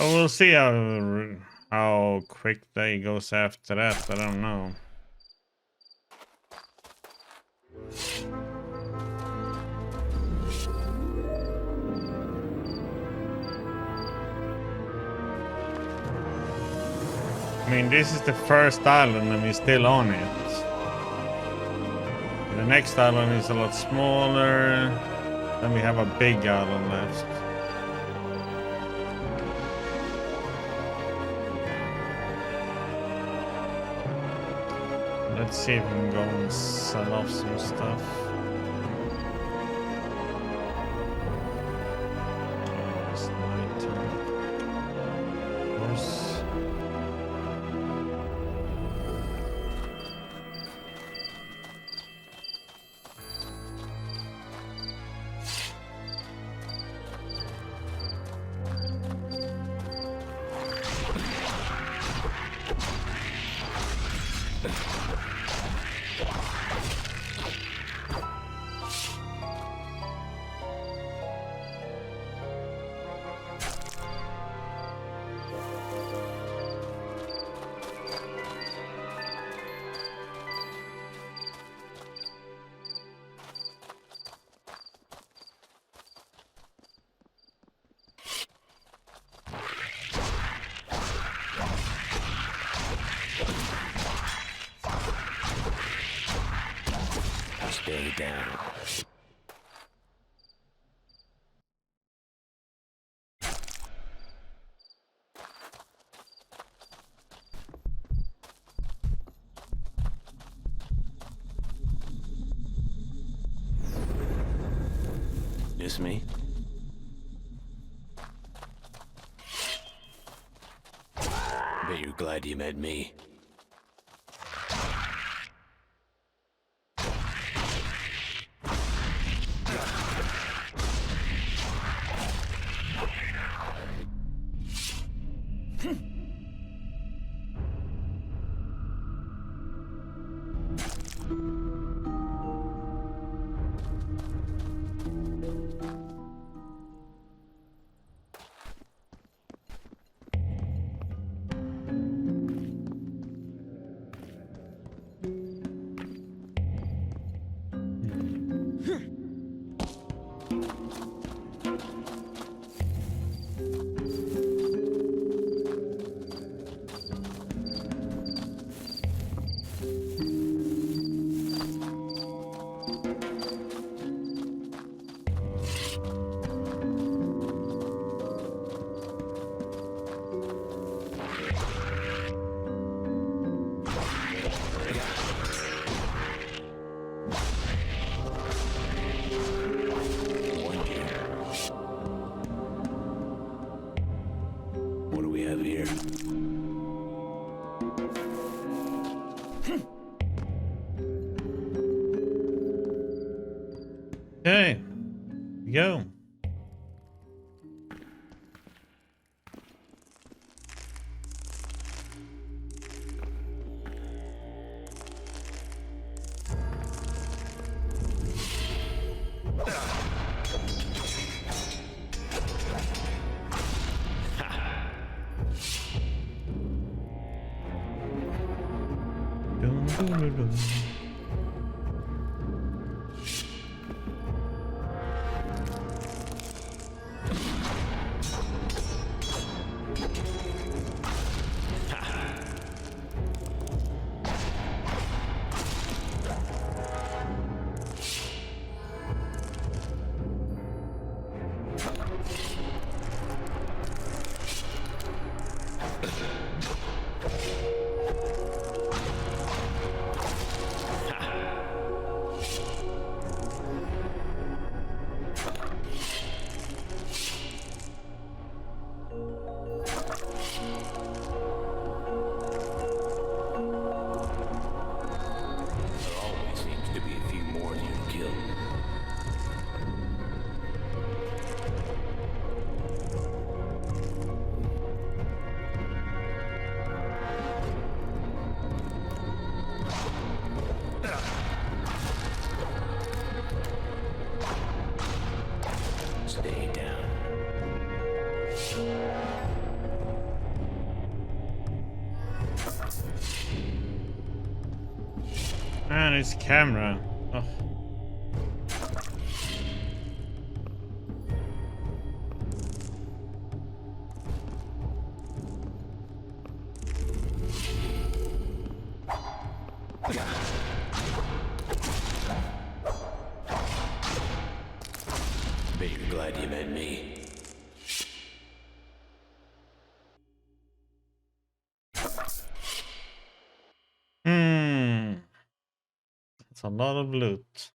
But we'll see how quick they goes after that. I don't know. I mean, this is the first island and we're still on it. The next island is a lot smaller. Then we have a big island left. Let's see if we can go and sell off some stuff. It's nighttime. Of course. Stay down. Just me? Bet you're glad you met me. Okay, go. Dun, dun, dun, dun. Chinese camera. Oh. Bet you're glad you met me. It's a lot of loot.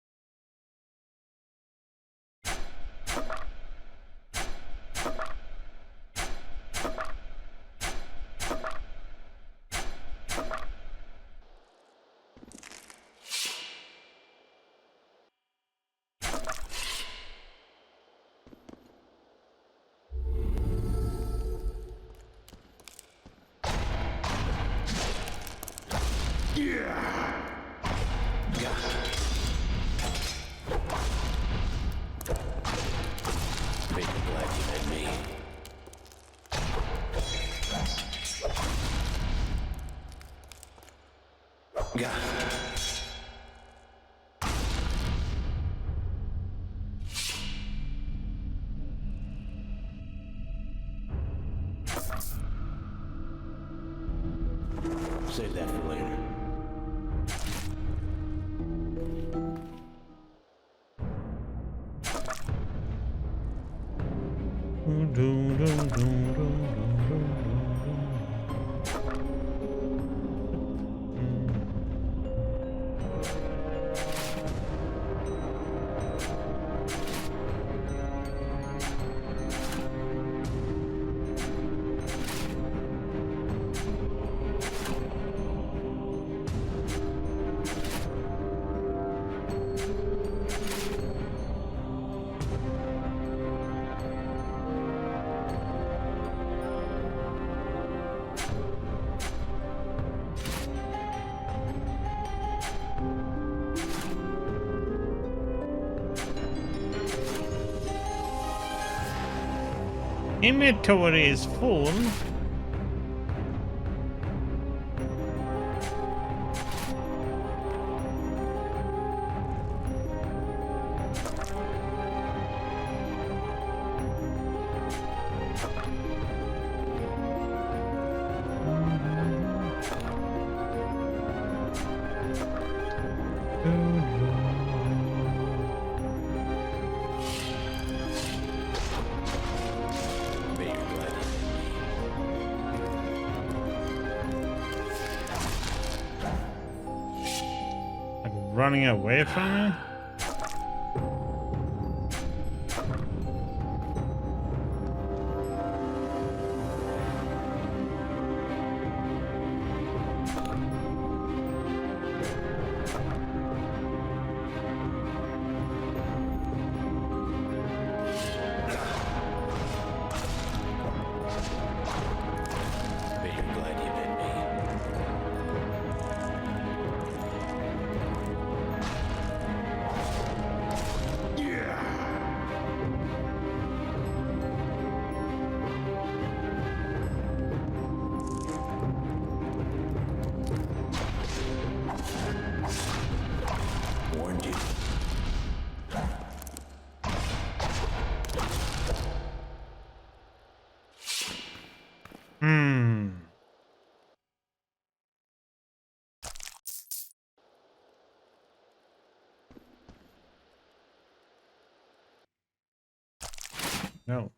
Bet you're glad you met me. Save that for later. Inventory is full. Bet you're glad you met me. Like running away from me? Bet you're glad you met me. Warned you. No.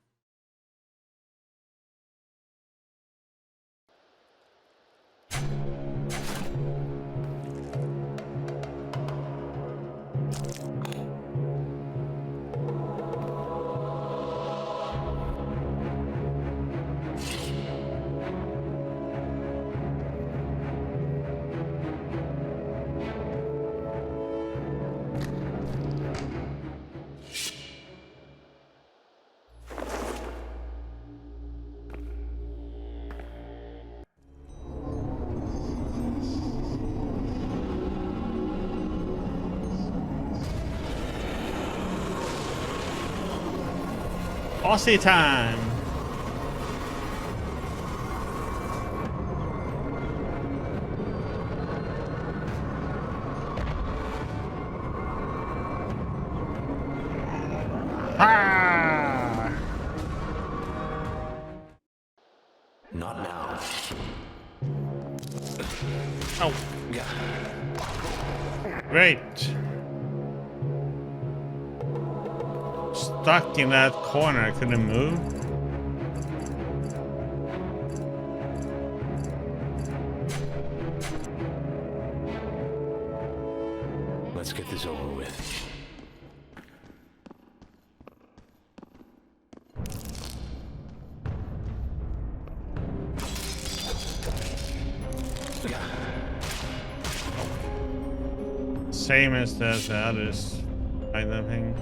Aussie time. Not now. Oh, Yeah. great. Stuck in that corner, I couldn't move. Let's get this over with. Same as the others. Kind of thing.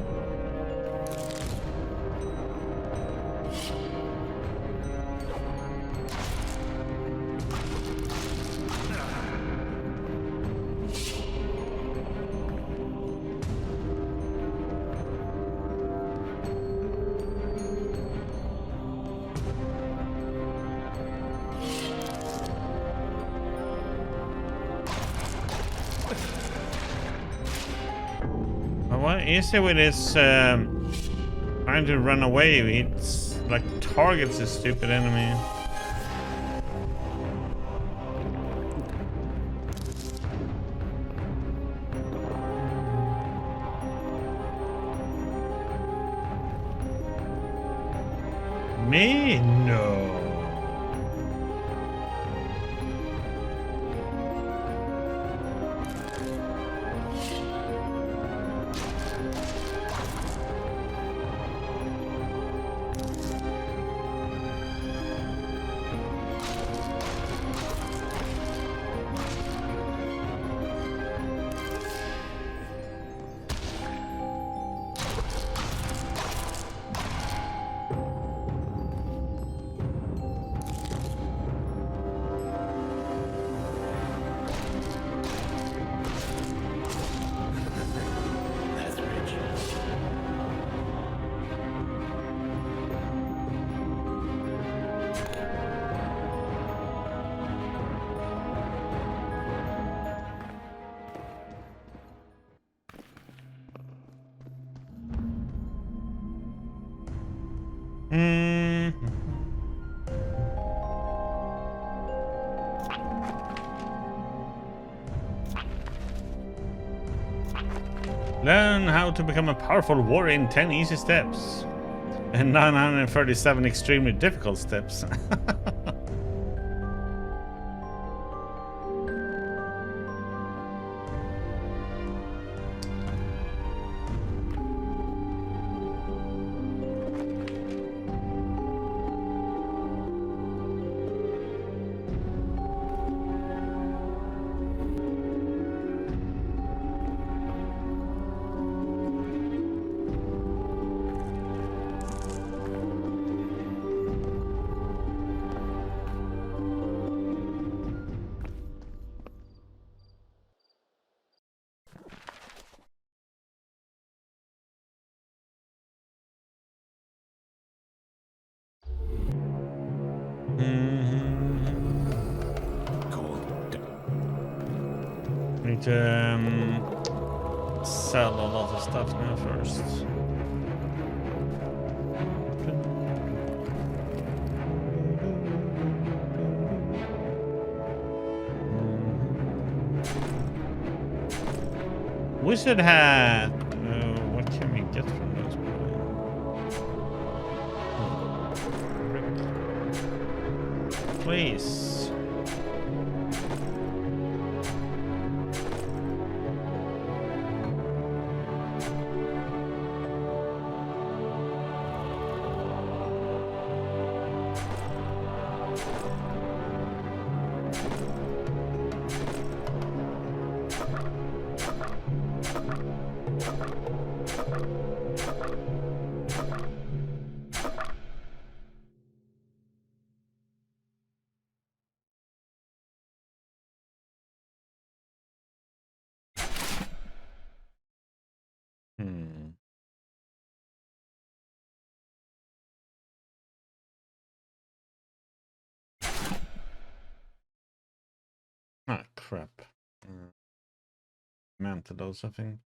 What is it with this trying to run away? It's like targets a stupid enemy. Me? No. That's rich. Learn how to become a powerful warrior in 10 easy steps. And 937 extremely difficult steps. Cool. Need to sell a lot of stuff now first. Wizard hat. What can we get from those? Please. Ah, crap. Mantle I think.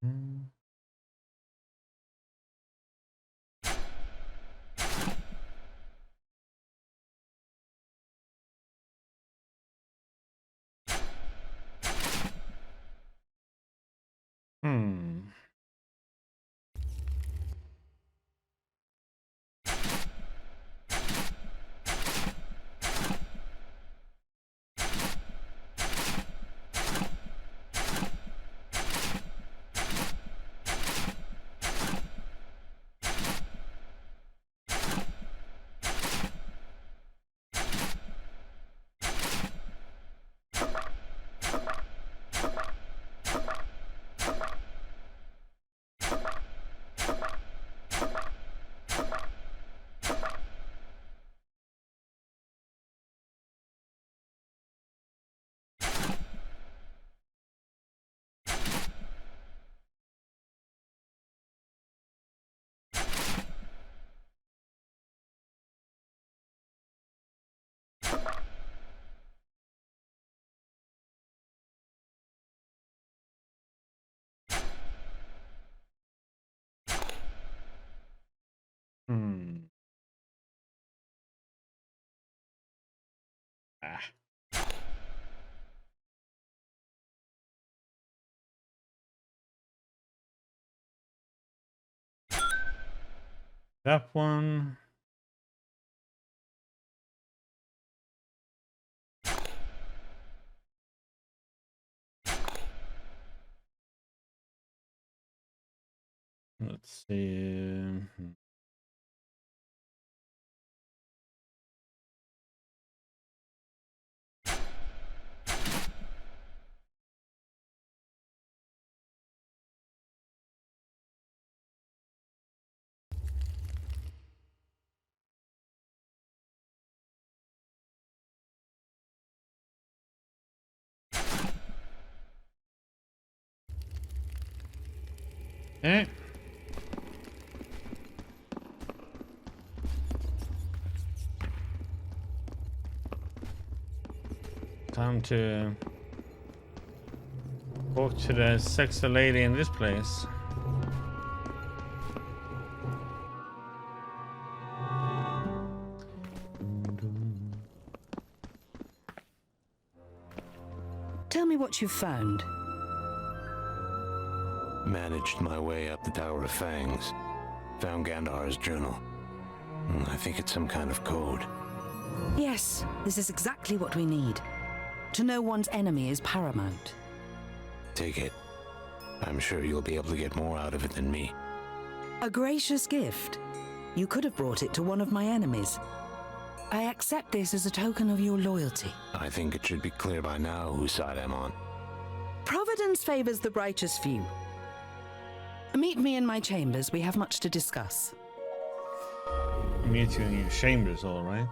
Hmm. Hmm. Hmm. Ah. That one. Let's see. Eh. Time to talk to the sexy lady in this place. Tell me what you've found. Managed my way up the Tower of Fangs. Found Gandar's journal. I think it's some kind of code. Yes, this is exactly what we need. To know one's enemy is paramount. Take it. I'm sure you'll be able to get more out of it than me. A gracious gift. You could have brought it to one of my enemies. I accept this as a token of your loyalty. I think it should be clear by now whose side I'm on. Providence favors the righteous few. Meet me in my chambers. We have much to discuss. Meet you in your chambers, all right.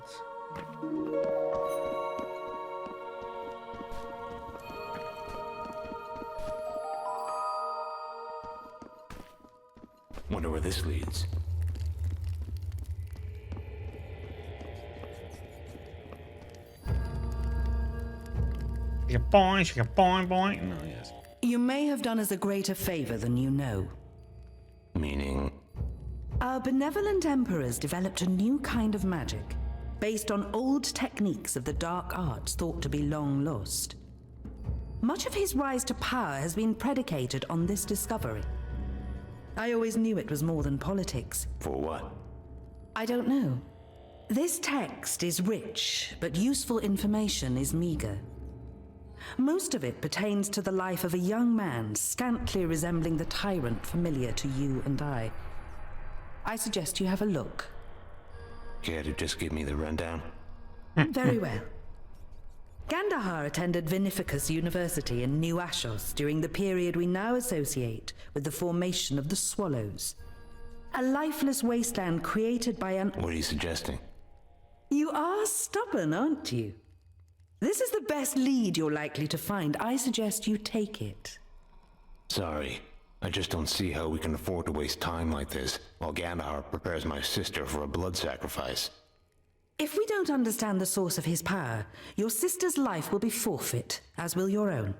Wonder where this leads. Boing, boing. No, yes. You may have done us a greater favor than you know. Meaning? Our benevolent emperors developed a new kind of magic, based on old techniques of the dark arts thought to be long lost. Much of his rise to power has been predicated on this discovery. I always knew it was more than politics. For what? I don't know. This text is rich, but useful information is meager. Most of it pertains to the life of a young man scantly resembling the tyrant familiar to you and I. I suggest you have a look. Care to just give me the rundown? Very well. Gandahar attended Vinificus University in New Ashos during the period we now associate with the formation of the Swallows. A lifeless wasteland created by an... What are you suggesting? You are stubborn, aren't you? This is the best lead you're likely to find. I suggest you take it. Sorry. I just don't see how we can afford to waste time like this while Gandahar prepares my sister for a blood sacrifice. If we don't understand the source of his power, your sister's life will be forfeit, as will your own.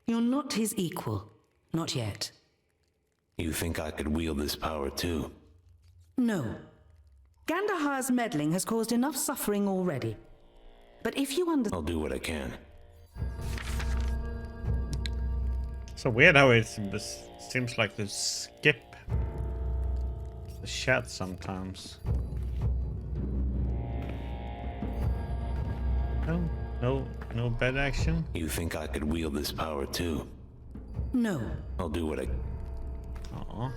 You're not his equal. Not yet. You think I could wield this power too? No. Gandahar's meddling has caused enough suffering already. But if you I'll do what I can. So weird how it seems like they skip the chat sometimes. No bad action. You think I could wield this power too? No. I'll do what I... Aw.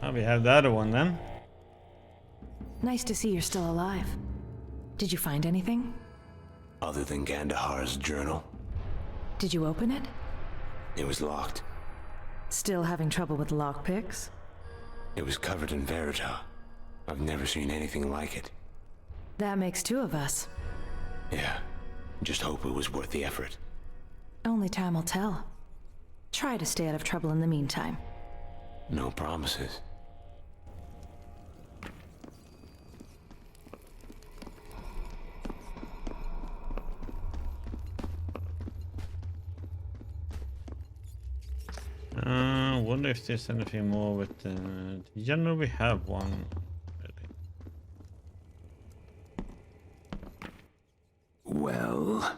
Oh, we have the other one then. Nice to see you're still alive. Did you find anything? Other than Gandahar's journal, Did you open it? it was locked. Still having trouble with lockpicks? It was covered in Verita. I've never seen anything like it. That makes two of us. Yeah, just hope it was worth the effort. Only time will tell. Try to stay out of trouble in the meantime. No promises. Wonder if there's anything more with the general. We have one. Well...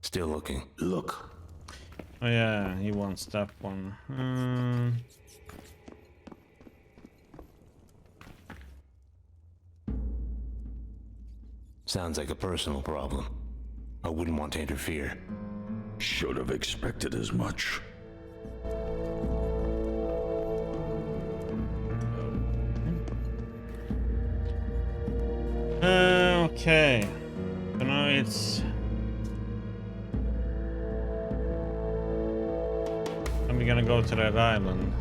Still looking. Look. Oh yeah, he wants that one. Sounds like a personal problem. I wouldn't want to interfere. Should have expected as much. Okay. So now it's... And we're gonna go to that island.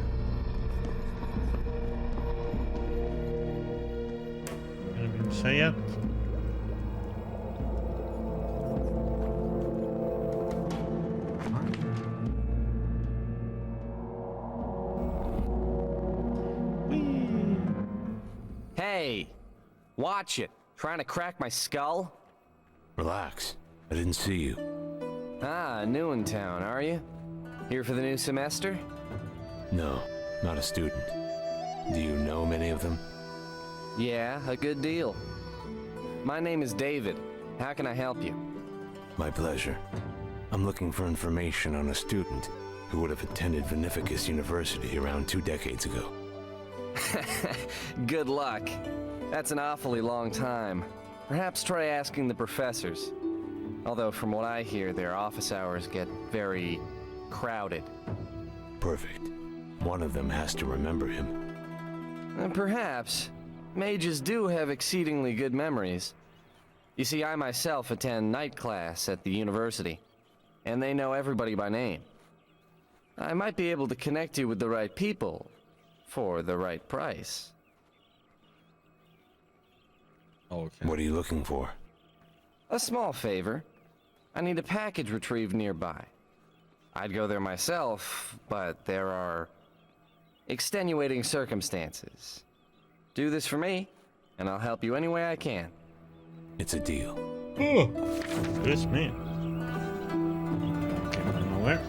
Anything to say yet? Hey, watch it. Trying to crack my skull? Relax. I didn't see you. Ah, new in town, are you? Here for the new semester? No, not a student. Do you know many of them? Yeah, a good deal. My name is David. How can I help you? My pleasure. I'm looking for information on a student who would have attended Veneficus University around 2 decades ago. Good luck. That's an awfully long time. Perhaps try asking the professors. Although from what I hear, their office hours get very crowded. Perfect. One of them has to remember him. And perhaps. Mages do have exceedingly good memories. You see, I myself attend night class at the university, and they know everybody by name. I might be able to connect you with the right people, for the right price. Okay. What are you looking for? A small favor. I need a package retrieved nearby. I'd go there myself, but there are extenuating circumstances. Do this for me, and I'll help you any way I can. It's a deal. Oh, it's me. Came out of nowhere.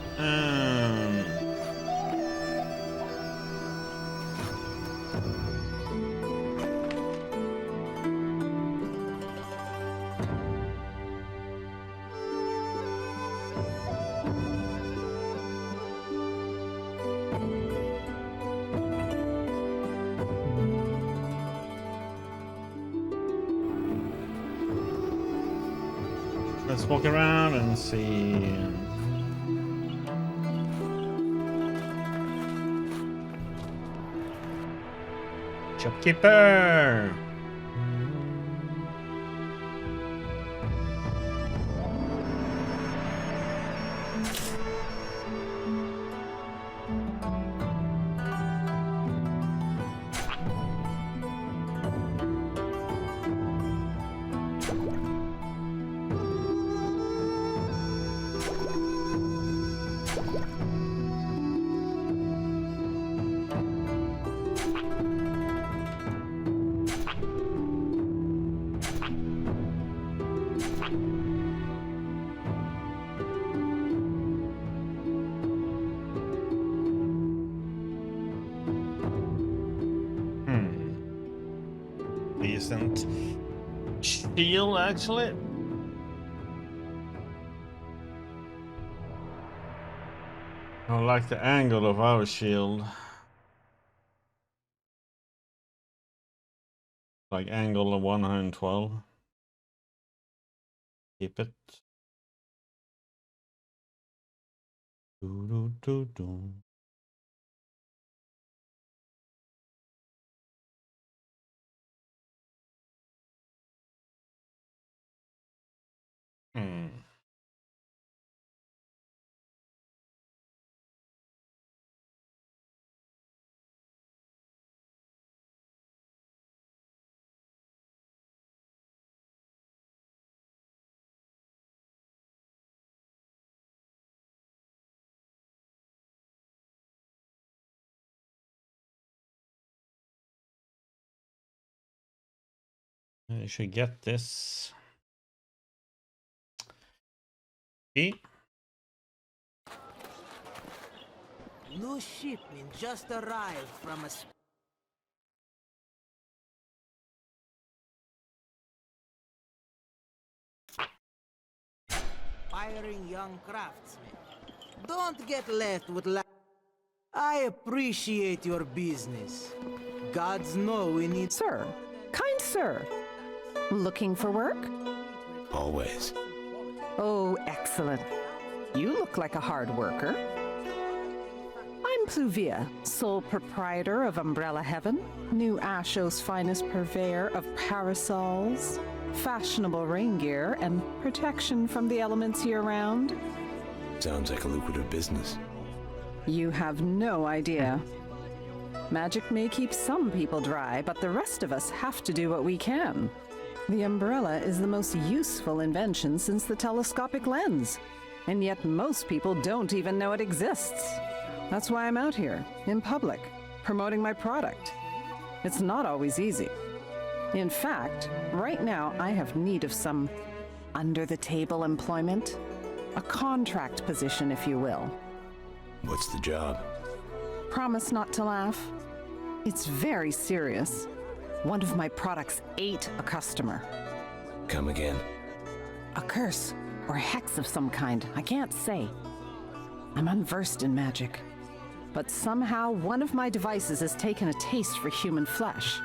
Let's walk around and see. Shopkeeper! decent shield, actually. I like the angle of our shield. Like angle of 112. Keep it. Do, do, do, do. I should get this. See? New shipment just arrived from a aspiring young craftsman. Don't get left with I appreciate your business. Gods know we need... Sir, kind sir, looking for work? Always. Oh, excellent. You look like a hard worker. I'm Pluvia, sole proprietor of Umbrella Heaven, New Asho's finest purveyor of parasols, fashionable rain gear, and protection from the elements year-round. Sounds like a lucrative business. You have no idea. Magic may keep some people dry, but the rest of us have to do what we can. The umbrella is the most useful invention since the telescopic lens, and yet most people don't even know it exists. That's why I'm out here, in public, promoting my product. It's not always easy. In fact, right now I have need of some under-the-table employment. A contract position, if you will. What's the job? Promise not to laugh. It's very serious. One of my products ate a customer. Come again. A curse or a hex of some kind, I can't say. I'm unversed in magic. But somehow one of my devices has taken a taste for human flesh.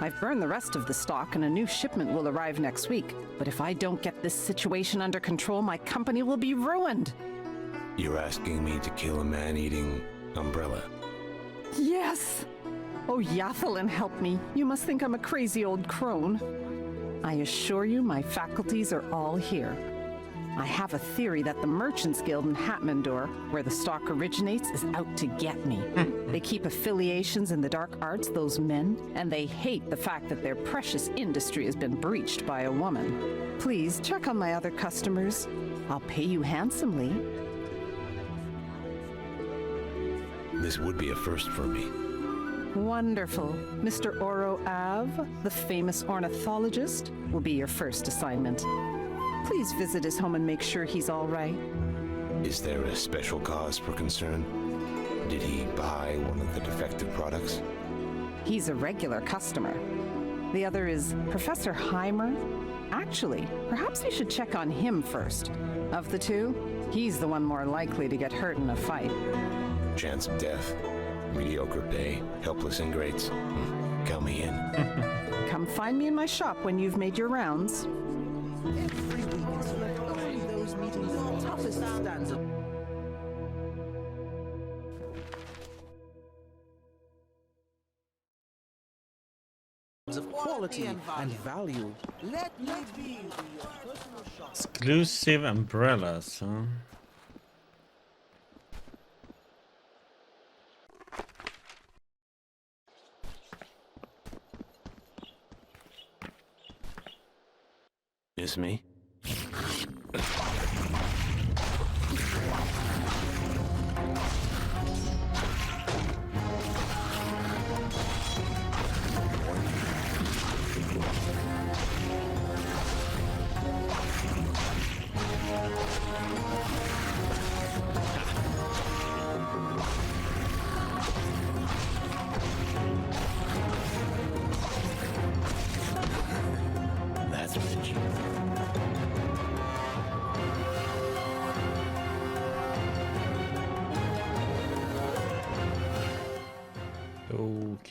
I've burned the rest of the stock and a new shipment will arrive next week. But if I don't get this situation under control, my company will be ruined. You're asking me to kill a man-eating umbrella? Yes! Oh, Yathalin, help me. You must think I'm a crazy old crone. I assure you my faculties are all here. I have a theory that the Merchants Guild in Hatmandor, where the stock originates, is out to get me. They keep affiliations in the dark arts, those men, and they hate the fact that their precious industry has been breached by a woman. Please check on my other customers. I'll pay you handsomely. This would be a first for me. Wonderful. Mr. Oro Av, the famous ornithologist, will be your first assignment. Please visit his home and make sure he's all right. Is there a special cause for concern? Did he buy one of the defective products? He's a regular customer. The other is Professor Heimer. Actually, perhaps you should check on him first. Of the two, he's the one more likely to get hurt in a fight. Chance of death, mediocre pay, helpless ingrates. Count me in. Come find me in my shop when you've made your rounds. Those meetings are the toughest standards of quality and value. Let me be your personal shop. Exclusive umbrellas, huh? It's me?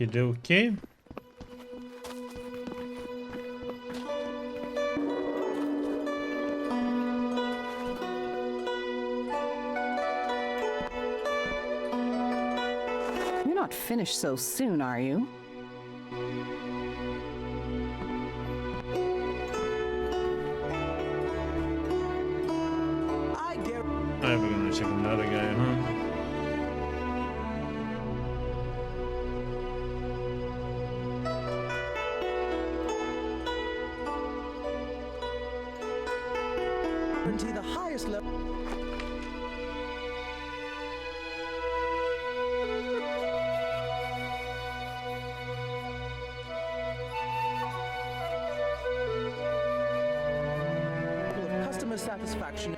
Okie dokie. You're not finished so soon, are you? I dare. Oh, we're gonna check another guy, huh? Guarantee the highest level. Of customer satisfaction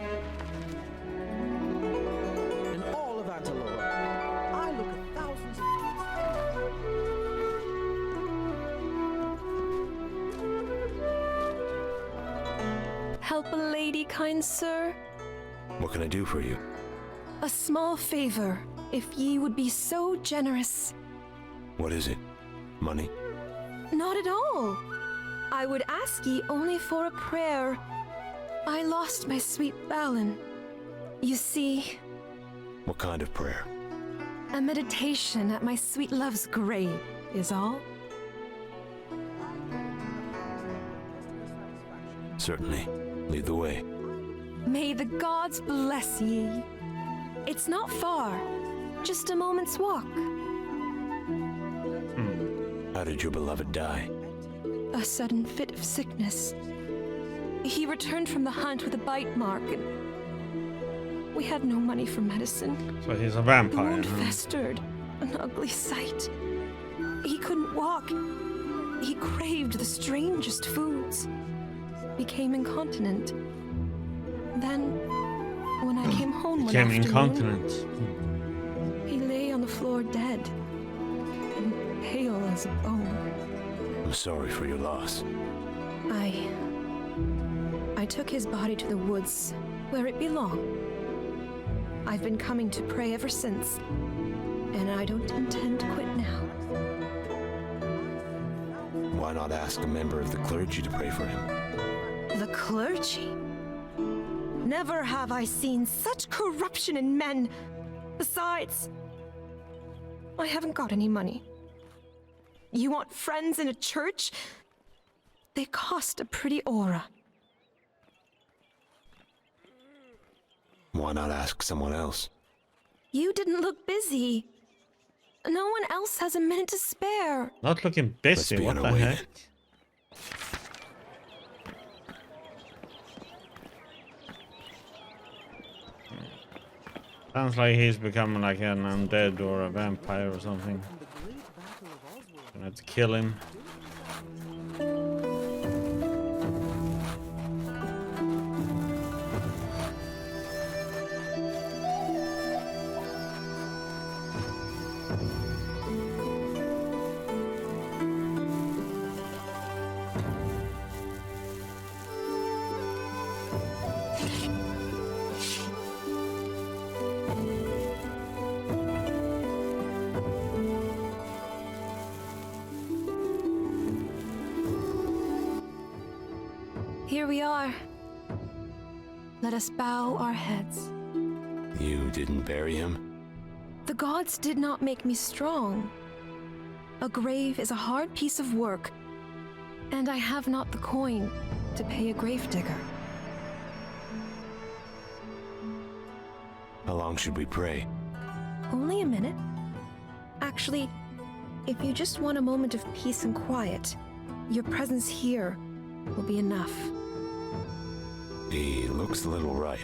in all of Antelope. I look at thousands of Help a lady, kind sir? What can I do for you? A small favor, if ye would be so generous. What is it? Money? Not at all. I would ask ye only for a prayer. I lost my sweet Balin. You see, What kind of prayer? a meditation at my sweet love's grave is all. Certainly. Lead the way. May the gods bless ye. It's not far, just a moment's walk. How did your beloved die? A sudden fit of sickness. He returned from the hunt with a bite mark, and we had no money for medicine. So he's a The vampire, wound huh? festered, an ugly sight. He couldn't walk. He craved the strangest foods. Became incontinent. Then, when I came home one Became afternoon, incontinent. he lay on the floor dead, and pale as a bone. I'm sorry for your loss. I took his body to the woods, where it belonged. I've been coming to pray ever since, and I don't intend to quit now. Why not ask a member of the clergy to pray for him? The clergy? Never have I seen such corruption in men. Besides, I haven't got any money. You want friends in a church? They cost a pretty aura. Why not ask someone else? You didn't look busy. No one else has a minute to spare. Not looking busy, be what on the our way heck? then. Sounds like he's becoming like an undead or a vampire or something. Gonna have to kill him. Here we are. Let us bow our heads. You didn't bury him? The gods did not make me strong. A grave is a hard piece of work, and I have not the coin to pay a gravedigger. How long should we pray? Only a minute. Actually, if you just want a moment of peace and quiet, your presence here will be enough. He looks a little ripe.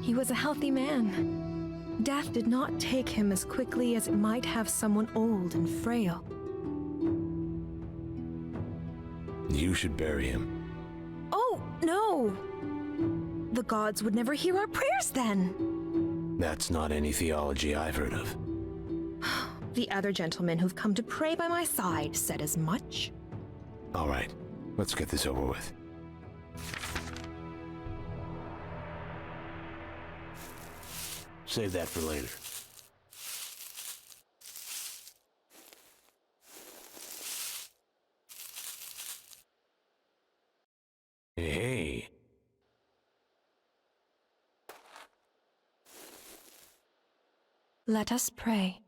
He was a healthy man. Death did not take him as quickly as it might have someone old and frail. You should bury him. Oh, no! The gods would never hear our prayers then. That's not any theology I've heard of. The other gentlemen who've come to pray by my side said as much. All right, let's get this over with. Save that for later. Hey. Let us pray.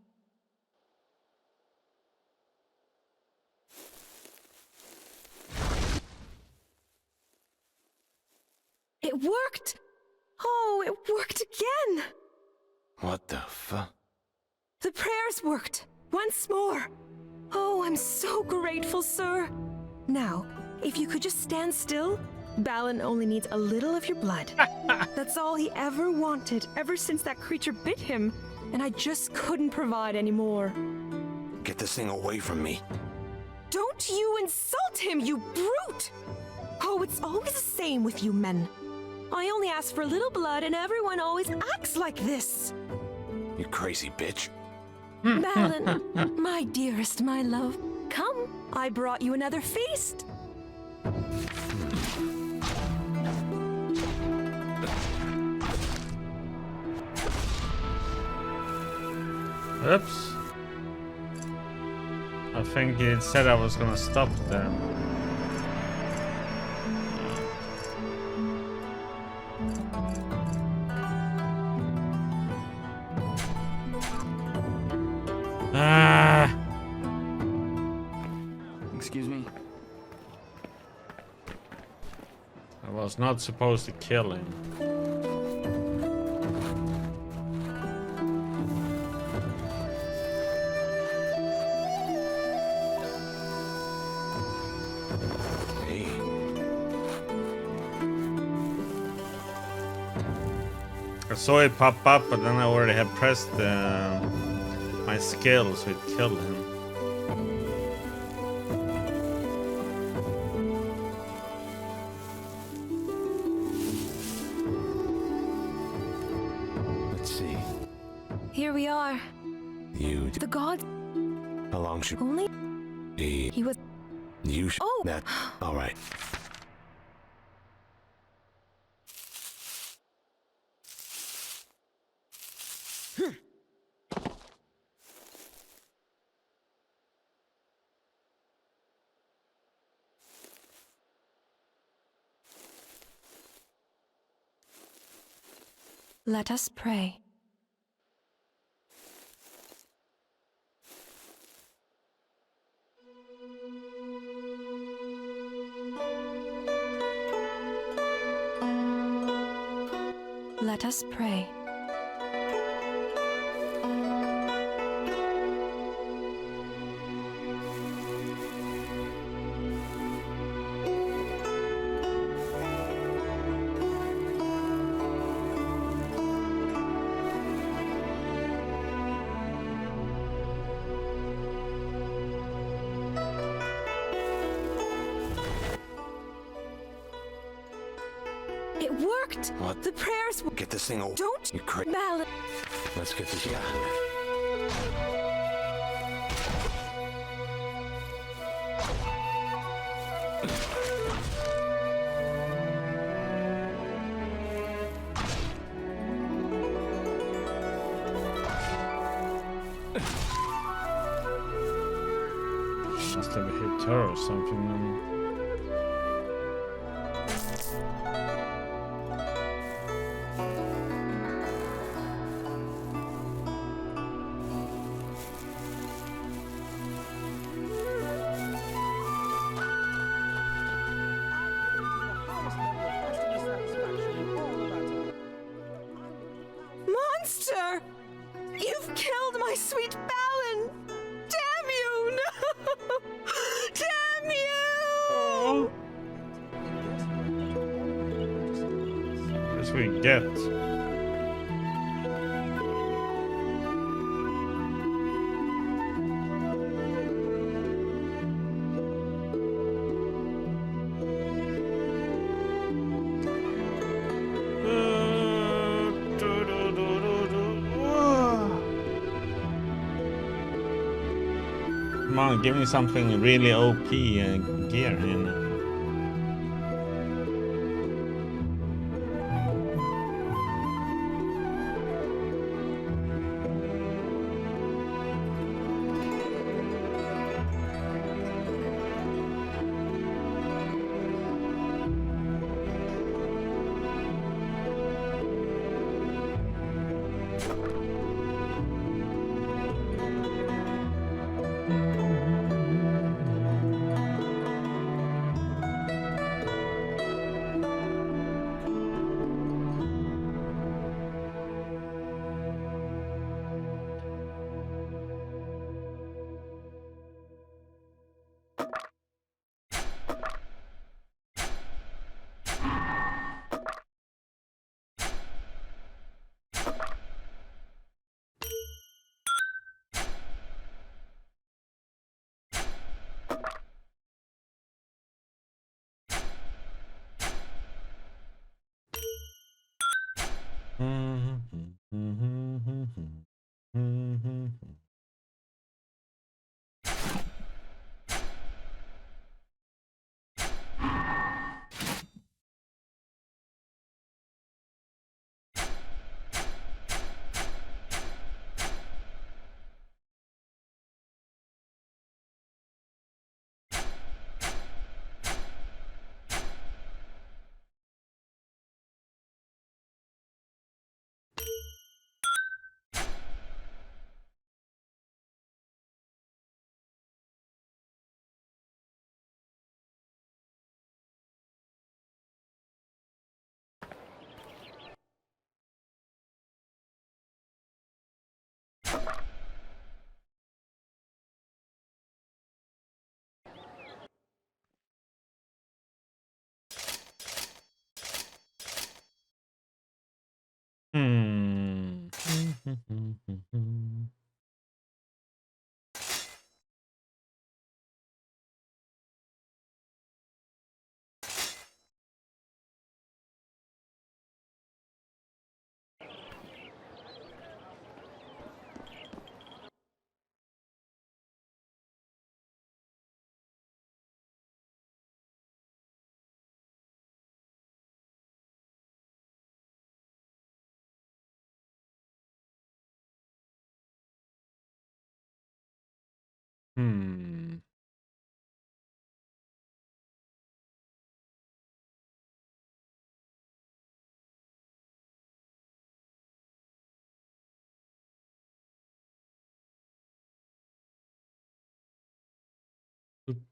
It worked! Oh, it worked again! What the fuck? The prayers worked! Once more! Oh, I'm so grateful, sir! Now, if you could just stand still, Balin only needs a little of your blood. That's all he ever wanted, ever since that creature bit him, and I just couldn't provide any more. Get this thing away from me. Don't you insult him, you brute! Oh, it's always the same with you men. I only ask for a little blood and everyone always acts like this. You crazy bitch. Balin, my dearest, my love, come, I brought you another feast. Oops. I think it said I was gonna stop there. Ah! Excuse me? I was not supposed to kill him. Hey. I saw it pop up, but then I already had pressed my skill, so it killed him. Let's see. Here we are. You. The gods How long should only. be? He was. You. Oh. That. All right. Let us pray. Let us pray. It worked! What? The prayers were. Get this thing away. Don't You crazy. Balin. Let's get this guy. Must have hit her or something. Monster! You've killed my sweet Balin! Damn you! No! Damn you! This we get. Come on, give me something really OP gear in. Hmm.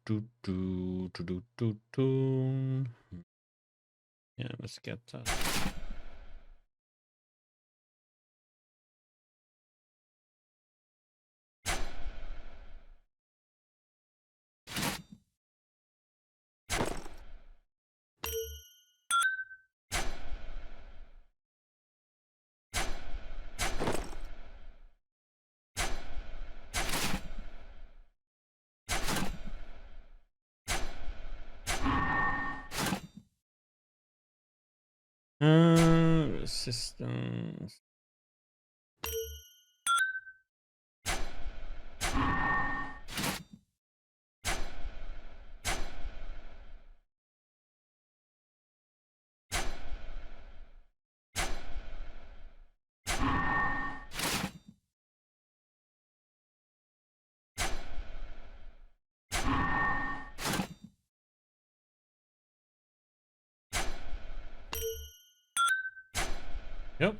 Do. Yeah, let's get that. Resistance. Yep.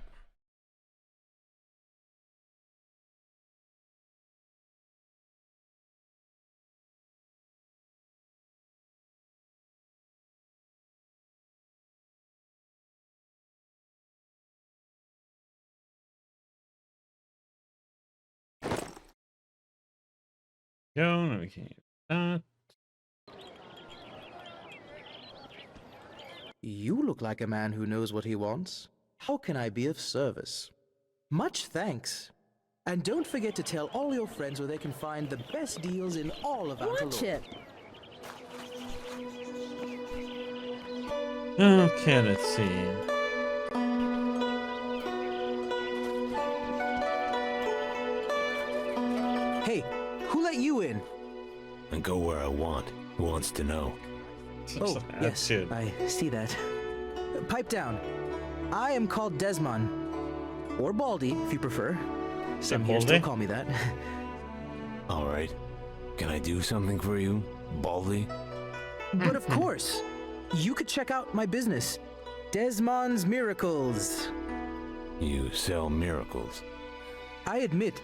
Go, now we can use that. You look like a man who knows what he wants. How can I be of service? Much thanks. And don't forget to tell all your friends where they can find the best deals in all of Antelope. Watch it. Okay, let's see. Hey, who let you in? And go where I want. Who wants to know? Oh, yes, Attitude. I see that. Pipe down. I am called Desmond. Or Baldy, if you prefer. Some here still Baldy? call me that. All right. Can I do something for you, Baldy? But of course, you could check out my business, Desmond's Miracles. You sell miracles. I admit,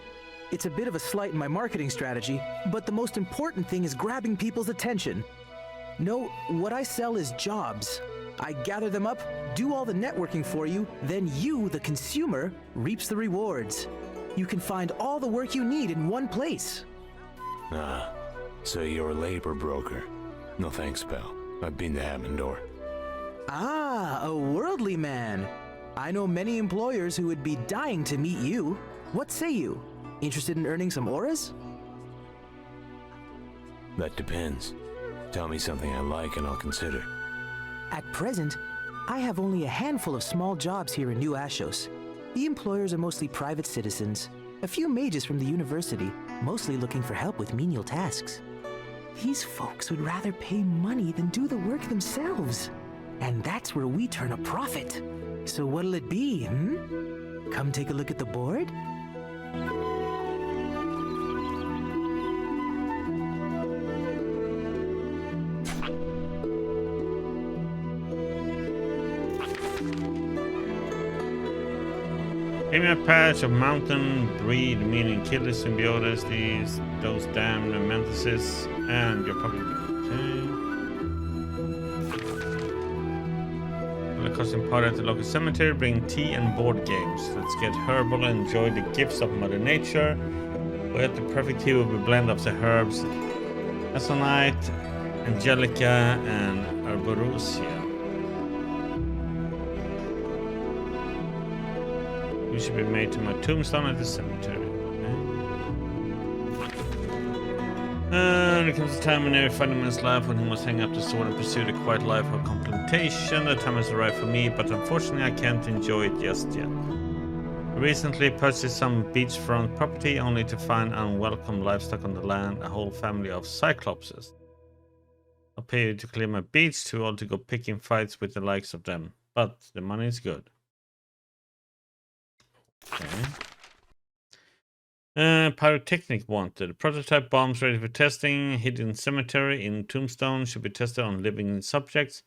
it's a bit of a slight in my marketing strategy, but the most important thing is grabbing people's attention. No, what I sell is jobs. I gather them up, do all the networking for you, then you, the consumer, reaps the rewards. You can find all the work you need in one place. Ah, so you're a labor broker. No thanks, pal. I've been to Hammondor. Ah, a worldly man. I know many employers who would be dying to meet you. What say you? Interested in earning some auras? That depends. Tell me something I like and I'll consider. At present, I have only a handful of small jobs here in New Ashos. The employers are mostly private citizens, a few mages from the university, mostly looking for help with menial tasks. These folks would rather pay money than do the work themselves. And that's where we turn a profit. So what'll it be, Come take a look at the board? Give me a patch of mountain breed, meaning killer symbiotes, those damn mantises, and you're probably okay. The custom party at the local cemetery, bring tea and board games. Let's get herbal and enjoy the gifts of Mother Nature. We have the perfect tea with a blend of the herbs Azonite, Angelica, and Arborecia. You should be made to my tombstone at the cemetery. There comes a time in every fighting man's life when he must hang up the sword and pursue the quiet life of contemplation. The time has arrived for me, but unfortunately I can't enjoy it just yet. I recently purchased some beachfront property only to find unwelcome livestock on the land, a whole family of cyclopses. I'll pay you to clear my beach, too old to go picking fights with the likes of them, but the money is good. Okay. Pyrotechnic wanted. Prototype bombs ready for testing. Hidden cemetery in Tombstone should be tested on living subjects.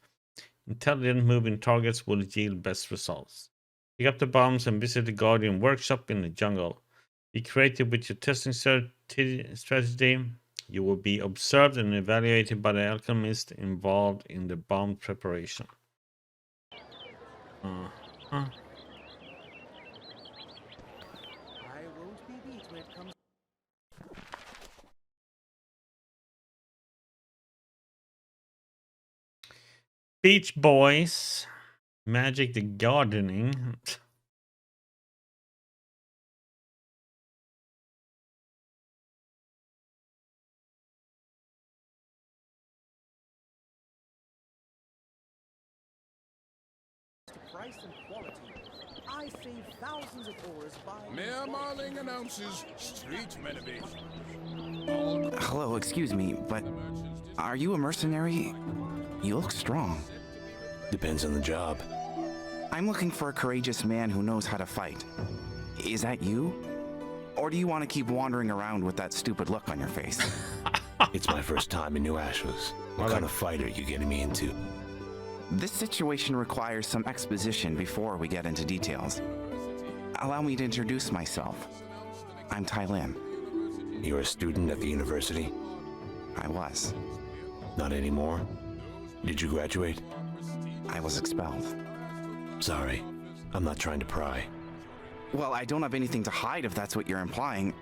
Intelligent moving targets will yield best results. Pick up the bombs and visit the Guardian workshop in the jungle. Be creative with your testing strategy. You will be observed and evaluated by the alchemist involved in the bomb preparation. Beach Boys, Magic the Gardening. Price and quality. I save thousands of dollars buying. Mayor Marling announces street renovation. Hello, excuse me, but are you a mercenary? You look strong. Depends on the job. I'm looking for a courageous man who knows how to fight. Is that you? Or do you want to keep wandering around with that stupid look on your face? It's my first time in New Ashos. What kind of fight are you getting me into? This situation requires some exposition before we get into details. Allow me to introduce myself. I'm Tai Lim. You're a student at the university? I was. Not anymore? Did you graduate? I was expelled. Sorry, I'm not trying to pry. Well, I don't have anything to hide if that's what you're implying.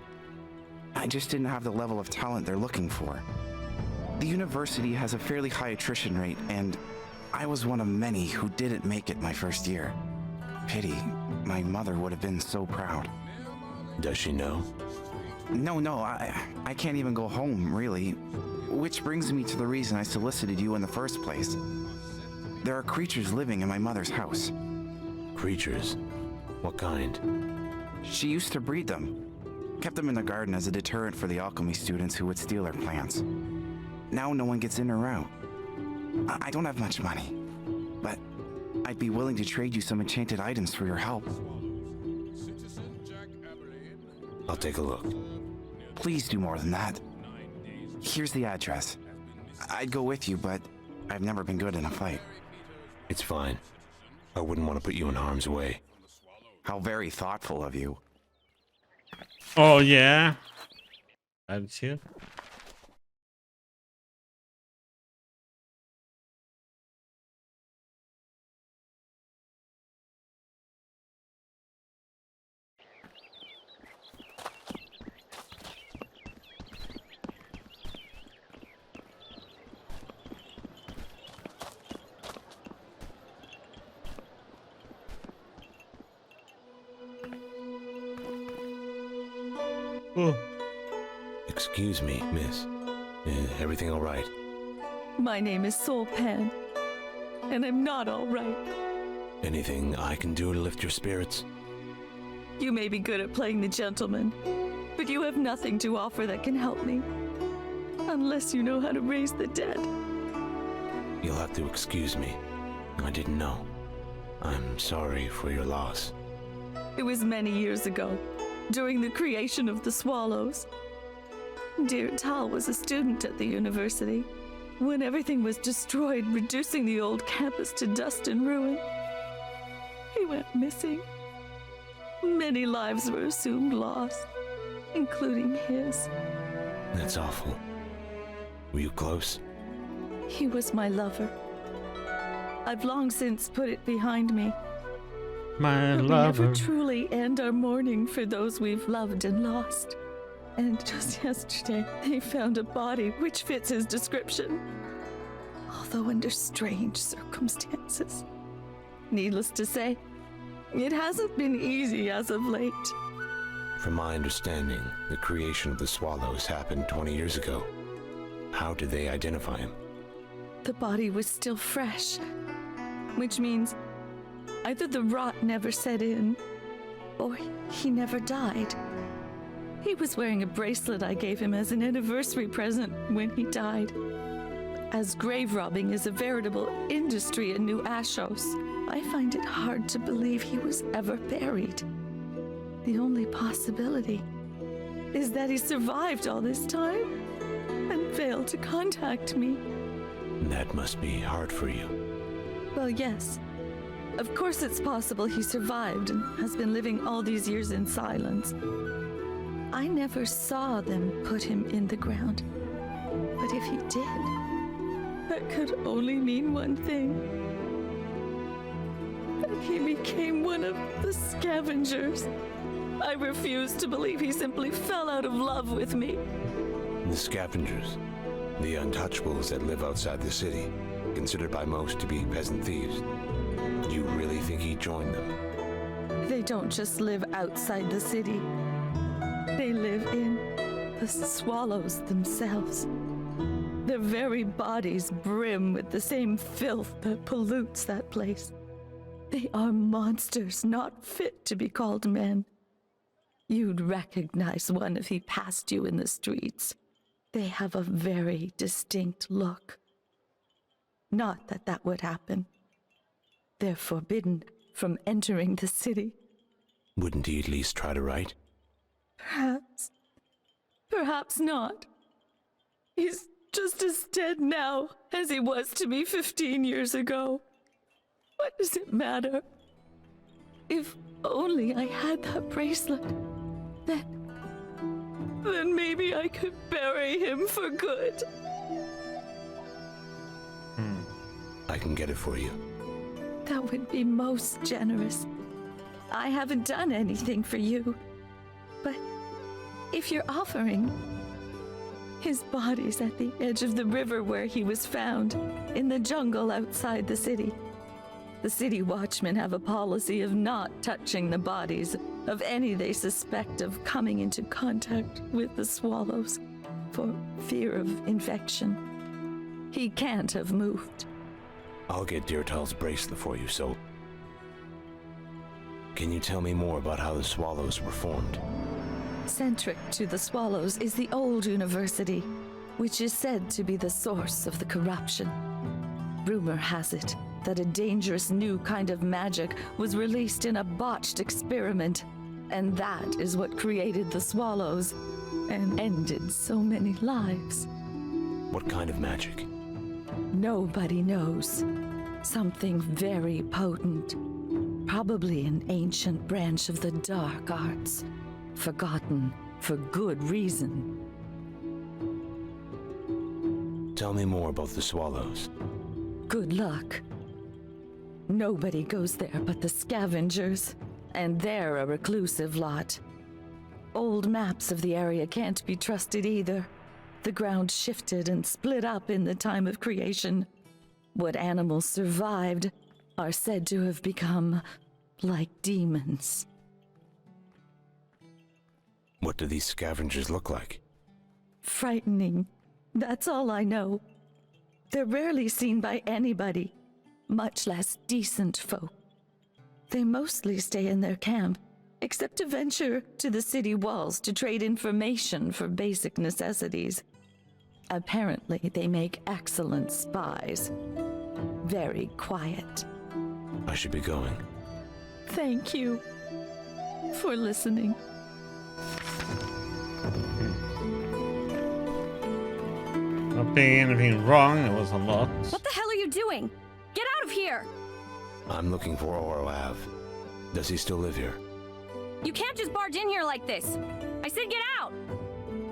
I just didn't have the level of talent they're looking for. The university has a fairly high attrition rate, and I was one of many who didn't make it my first year. Pity. My mother would have been so proud. Does she know? No, I can't even go home, really. Which brings me to the reason I solicited you in the first place. There are creatures living in my mother's house. Creatures? What kind? She used to breed them. Kept them in the garden as a deterrent for the alchemy students who would steal her plants. Now no one gets in or out. I don't have much money, but I'd be willing to trade you some enchanted items for your help. I'll take a look. Please do more than that. Here's the address. I'd go with you, but I've never been good in a fight. It's fine. I wouldn't want to put you in harm's way. How very thoughtful of you. Oh, yeah. Attitude. Oh. Excuse me, miss. Everything all right? My name is Sol Pan, and I'm not all right. Anything I can do to lift your spirits? You may be good at playing the gentleman, but you have nothing to offer that can help me. Unless you know how to raise the dead. You'll have to excuse me. I didn't know. I'm sorry for your loss. It was many years ago, during the creation of the Swallows. Dear Tal was a student at the university when everything was destroyed, reducing the old campus to dust and ruin. He went missing. Many lives were assumed lost, including his. That's awful. Were you close? He was my lover. I've long since put it behind me. My But lover. we never truly end our mourning for those we've loved and lost. And just yesterday, they found a body which fits his description, although under strange circumstances. Needless to say, It hasn't been easy as of late. From my understanding, the creation of the Swallows happened 20 years ago. How did they identify him? The body was still fresh, which means either the rot never set in, or he never died. He was wearing a bracelet I gave him as an anniversary present when he died. As grave robbing is a veritable industry in New Ashos, I find it hard to believe he was ever buried. The only possibility is that he survived all this time and failed to contact me. That must be hard for you. Well, yes. Of course it's possible he survived and has been living all these years in silence. I never saw them put him in the ground. But if he did, that could only mean one thing. That he became one of the scavengers. I refuse to believe he simply fell out of love with me. The scavengers, the untouchables that live outside the city, considered by most to be peasant thieves. You really think he joined them? They don't just live outside the city. They live in the Swallows themselves. Their very bodies brim with the same filth that pollutes that place. They are monsters not fit to be called men. You'd recognize one if he passed you in the streets. They have a very distinct look. Not that that would happen. They're forbidden from entering the city. Wouldn't he at least try to write? Perhaps. Perhaps not. He's just as dead now as he was to me 15 years ago. What does it matter? If only I had that bracelet, then maybe I could bury him for good. I can get it for you. That would be most generous. I haven't done anything for you. But if you're offering, his body's at the edge of the river where he was found, in the jungle outside the city. The city watchmen have a policy of not touching the bodies of any they suspect of coming into contact with the Swallows for fear of infection. He can't have moved. I'll get Dirtal's bracelet for you, so... Can you tell me more about how the Swallows were formed? Centric to the Swallows is the old university, which is said to be the source of the corruption. Rumor has it that a dangerous new kind of magic was released in a botched experiment, and that is what created the Swallows and ended so many lives. What kind of magic? Nobody knows. Something very potent. Probably an ancient branch of the dark arts. Forgotten for good reason. Tell me more about the Swallows. Good luck. Nobody goes there but the scavengers, and they're a reclusive lot. Old maps of the area can't be trusted either. The ground shifted and split up in the time of creation. What animals survived are said to have become like demons. What do these scavengers look like? Frightening. That's all I know. They're rarely seen by anybody, much less decent folk. They mostly stay in their camp, except to venture to the city walls to trade information for basic necessities. Apparently, they make excellent spies. Very quiet. I should be going. Thank you for listening. Not being anything wrong, it was a lot. What the hell are you doing? Get out of here! I'm looking for Oroav. Does he still live here? You can't just barge in here like this. I said get out!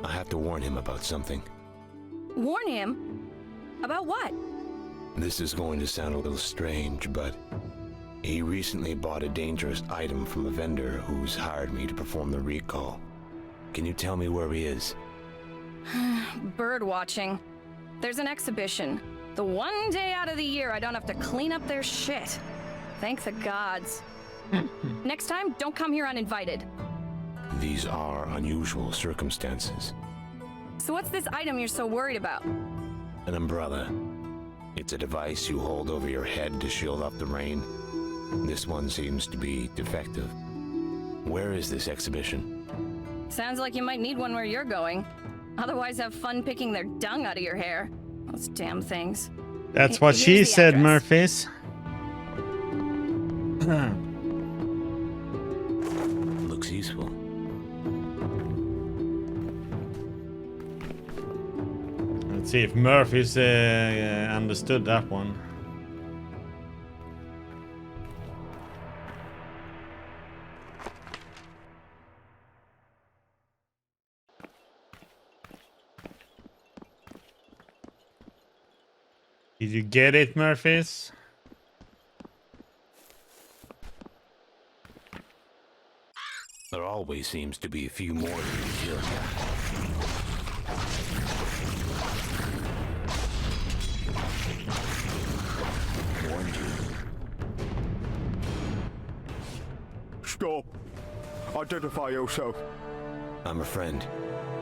I have to warn him about something. Warn him? About what? This is going to sound a little strange, but he recently bought a dangerous item from a vendor who's hired me to perform the recall. Can you tell me where he is? Bird watching. There's an exhibition. The one day out of the year I don't have to clean up their shit. Thank the gods. Next time, don't come here uninvited. These are unusual circumstances. So what's this item you're so worried about? An umbrella. It's a device you hold over your head to shield off the rain. This one seems to be defective. Where is this exhibition? Sounds like you might need one where you're going. Otherwise, have fun picking their dung out of your hair. Those damn things. That's what Here's she the said, address. Murphys. Looks useful. Let's see if Murphys understood that one. Did you get it, Murphys? There always seems to be a few more than you kill. Warned you. Stop. Identify yourself. I'm a friend.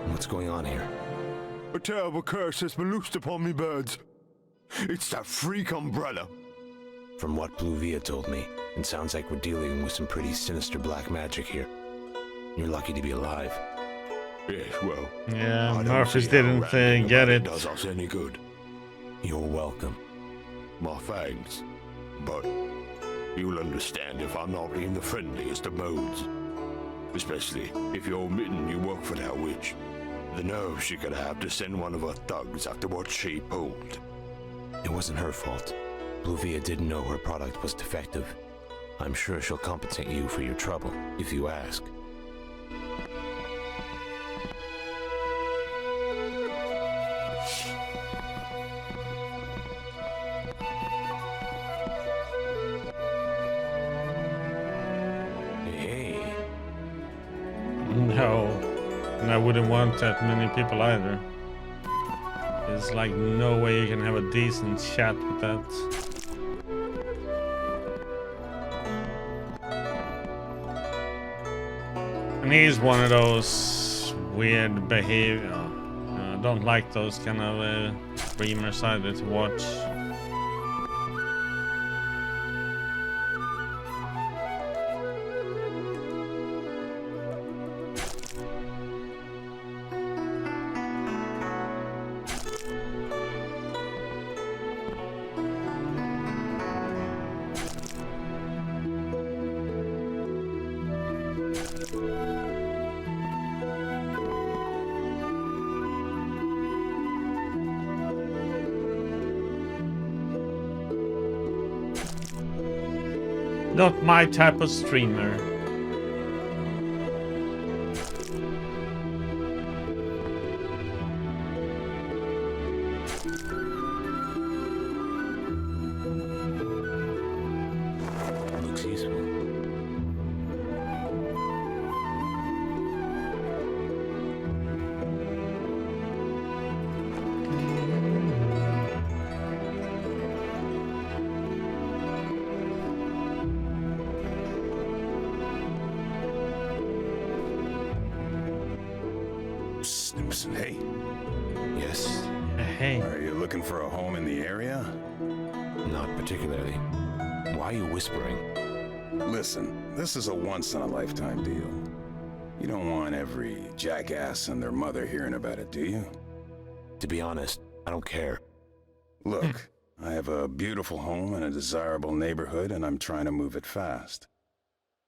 What's going on here? A terrible curse has been loosed upon me birds. It's that freak umbrella. From what Blue Via told me, it sounds like we're dealing with some pretty sinister black magic here. You're lucky to be alive. Yes, well. Yeah, I don't Murphys see how didn't ranting get about it. does us any good. You're welcome. My thanks. But you'll understand if I'm not in the friendliest of modes. Especially if you're admitting you work for that witch. The nerve she could have to send one of her thugs after what she pulled. It wasn't her fault. Blue Via didn't know her product was defective. I'm sure she'll compensate you for your trouble, if you ask. Hey. No. And I wouldn't want that many people either. There's like no way you can have a decent chat with that. And he's one of those weird behavior. I don't like those kind of streamers either to watch. Not my type of streamer. Looks useful. Snoopson, hey. Yes? Hey. Are you looking for a home in the area? Not particularly. Why are you whispering? Listen, this is a once-in-a-lifetime deal. You don't want every jackass and their mother hearing about it, do you? To be honest, I don't care. Look, I have a beautiful home in a desirable neighborhood, and I'm trying to move it fast.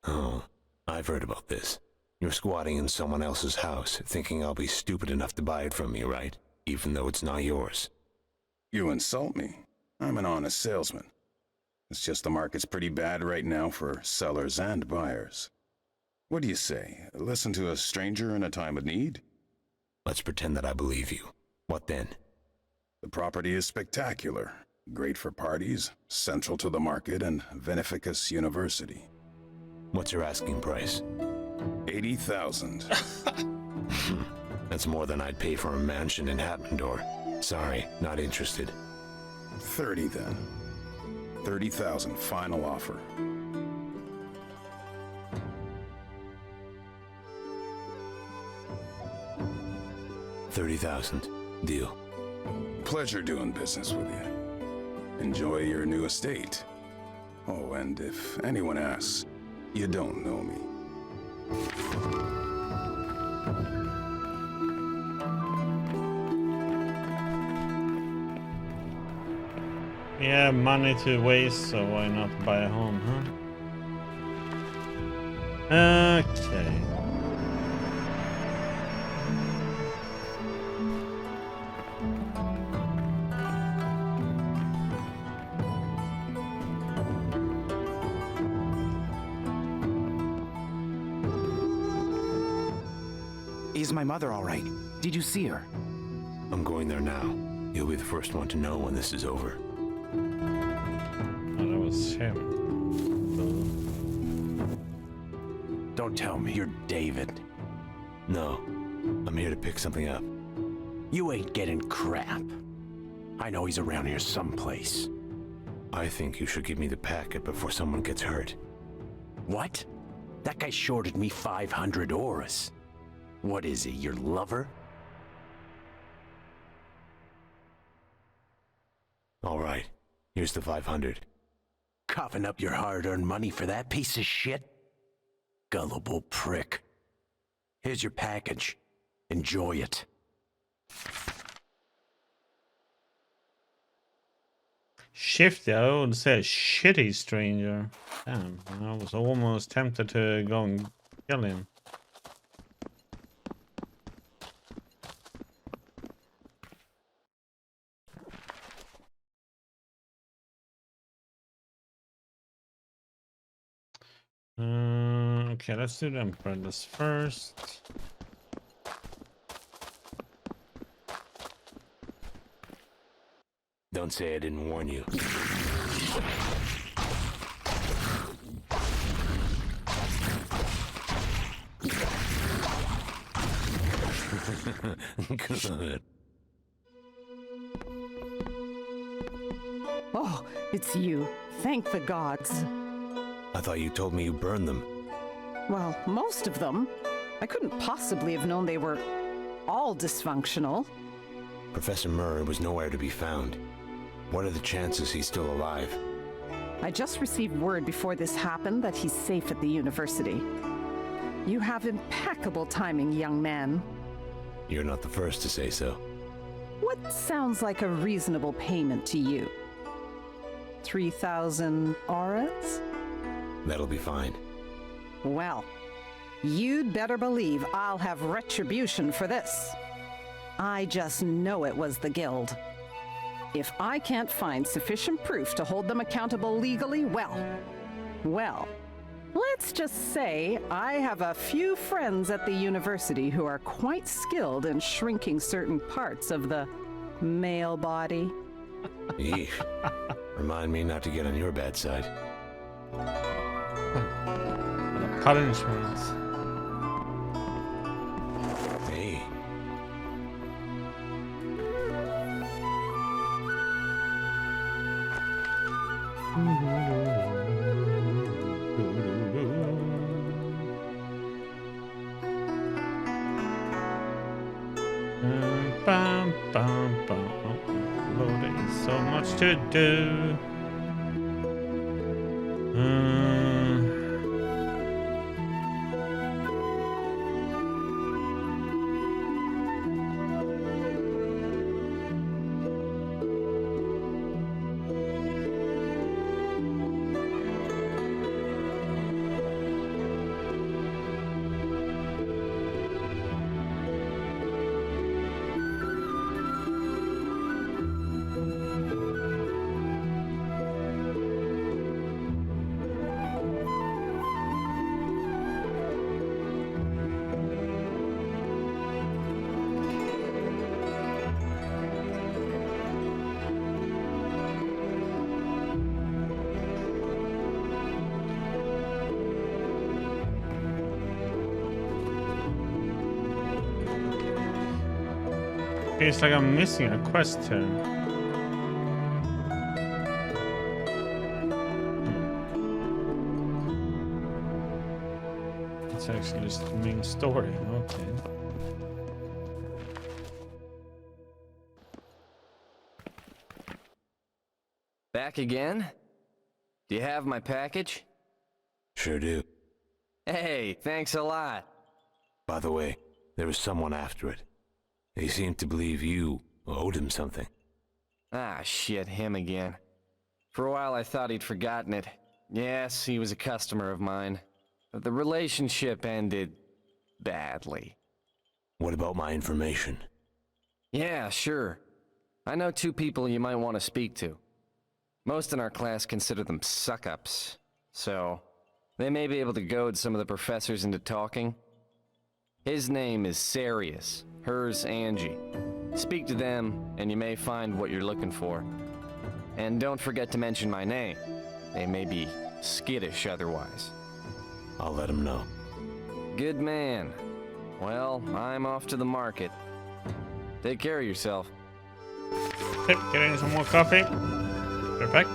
Oh, I've heard about this. You're squatting in someone else's house, thinking I'll be stupid enough to buy it from you, right? Even though it's not yours. You insult me. I'm an honest salesman. It's just the market's pretty bad right now for sellers and buyers. What do you say? Listen to a stranger in a time of need? Let's pretend that I believe you. What then? The property is spectacular. Great for parties, central to the market, and Veneficus University. What's your asking price? 80,000. That's more than I'd pay for a mansion in Hatmandor. Sorry, not interested. 30 then. 30,000 final offer. 30,000. Deal. Pleasure doing business with you. Enjoy your new estate. Oh, and if anyone asks, you don't know me. Yeah, money to waste, so why not buy a home, huh? Okay. Is my mother all right? Did you see her? I'm going there now. You'll be the first one to know when this is over. Oh, that was him. Don't tell me you're David. No, I'm here to pick something up. You ain't getting crap. I know he's around here someplace. I think you should give me the packet before someone gets hurt. What? That guy shorted me 500 auras. What is he, your lover? All right, here's the 500. Coughing up your hard-earned money for that piece of shit? Gullible prick. Here's your package. Enjoy it. Shifty, I would say shitty stranger. Damn, I was almost tempted to go and kill him. Okay, let's do the umbrellas first. Don't say I didn't warn you. Good. Oh, it's you. Thank the gods. I thought you told me you burned them. Well, most of them. I couldn't possibly have known they were all dysfunctional. Professor Murray was nowhere to be found. What are the chances he's still alive? I just received word before this happened that he's safe at the university. You have impeccable timing, young man. You're not the first to say so. What sounds like a reasonable payment to you? 3,000 auras? That'll be fine. Well, you'd better believe I'll have retribution for this. I just know it was the Guild. If I can't find sufficient proof to hold them accountable legally, well, let's just say I have a few friends at the university who are quite skilled in shrinking certain parts of the male body. Eesh. Remind me not to get on your bad side. Cut insurance. Hey. Bum, bum, bum. Loading, so much to do. Feels like I'm missing a quest here. It's actually just the main story. Okay. Back again? Do you have my package? Sure do. Hey, thanks a lot. By the way, there was someone after it. He seemed to believe you owed him something. Ah, shit, him again. For a while I thought he'd forgotten it. Yes, he was a customer of mine. But the relationship ended badly. What about my information? Yeah, sure. I know 2 people you might want to speak to. Most in our class consider them suck-ups, so they may be able to goad some of the professors into talking. His name is Sarius, hers Angie. Speak to them, and you may find what you're looking for. And don't forget to mention my name. They may be skittish otherwise. I'll let him know. Good man. Well, I'm off to the market. Take care of yourself. Yep, getting some more coffee. Perfect.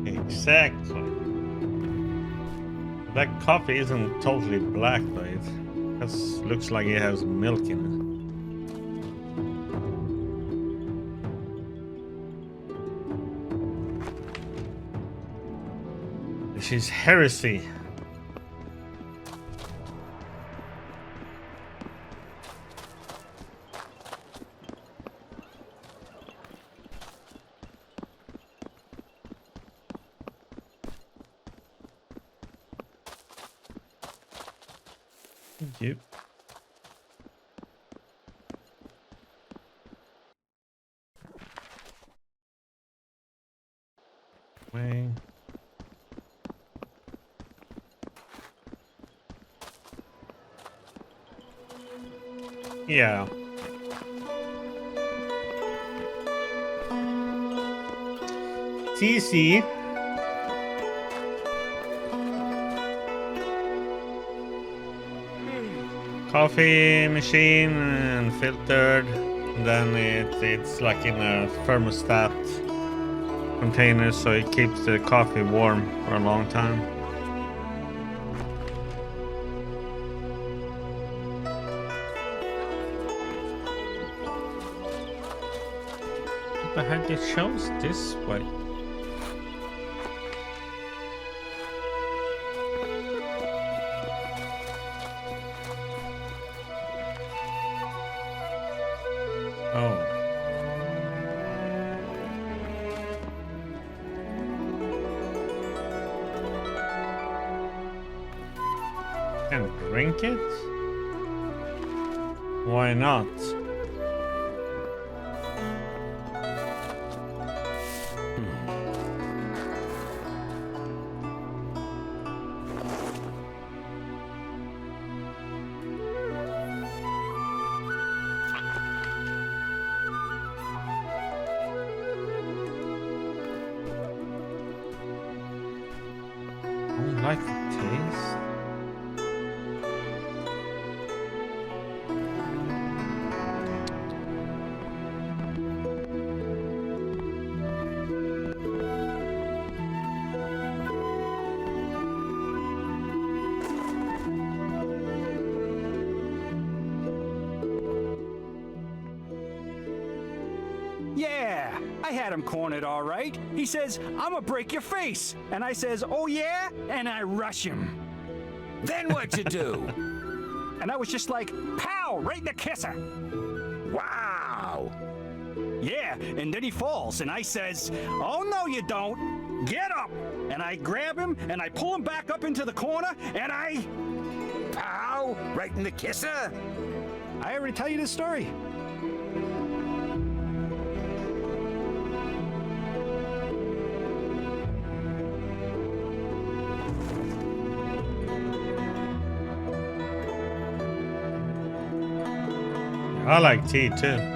Exactly. That coffee isn't totally black though. It looks like it has milk in it. This is heresy. Thank you. Way. Yeah. TC. Coffee machine and filtered. Then it's like in a thermostat container, so it keeps the coffee warm for a long time. What the heck? It shows this way. Oh. Can drink it? Why not? I don't like the taste. Yeah, I had him cornered all right. He says, "I'm gonna break your face." And I says, "Oh yeah?" And I rush him. Then what'd you do? And I was just like, pow, right in the kisser. Wow! Yeah, and then he falls, and I says, "Oh no you don't. Get up." And I grab him, and I pull him back up into the corner, and I... Pow! go? Right in the kisser? I already tell you the story. I like tea too.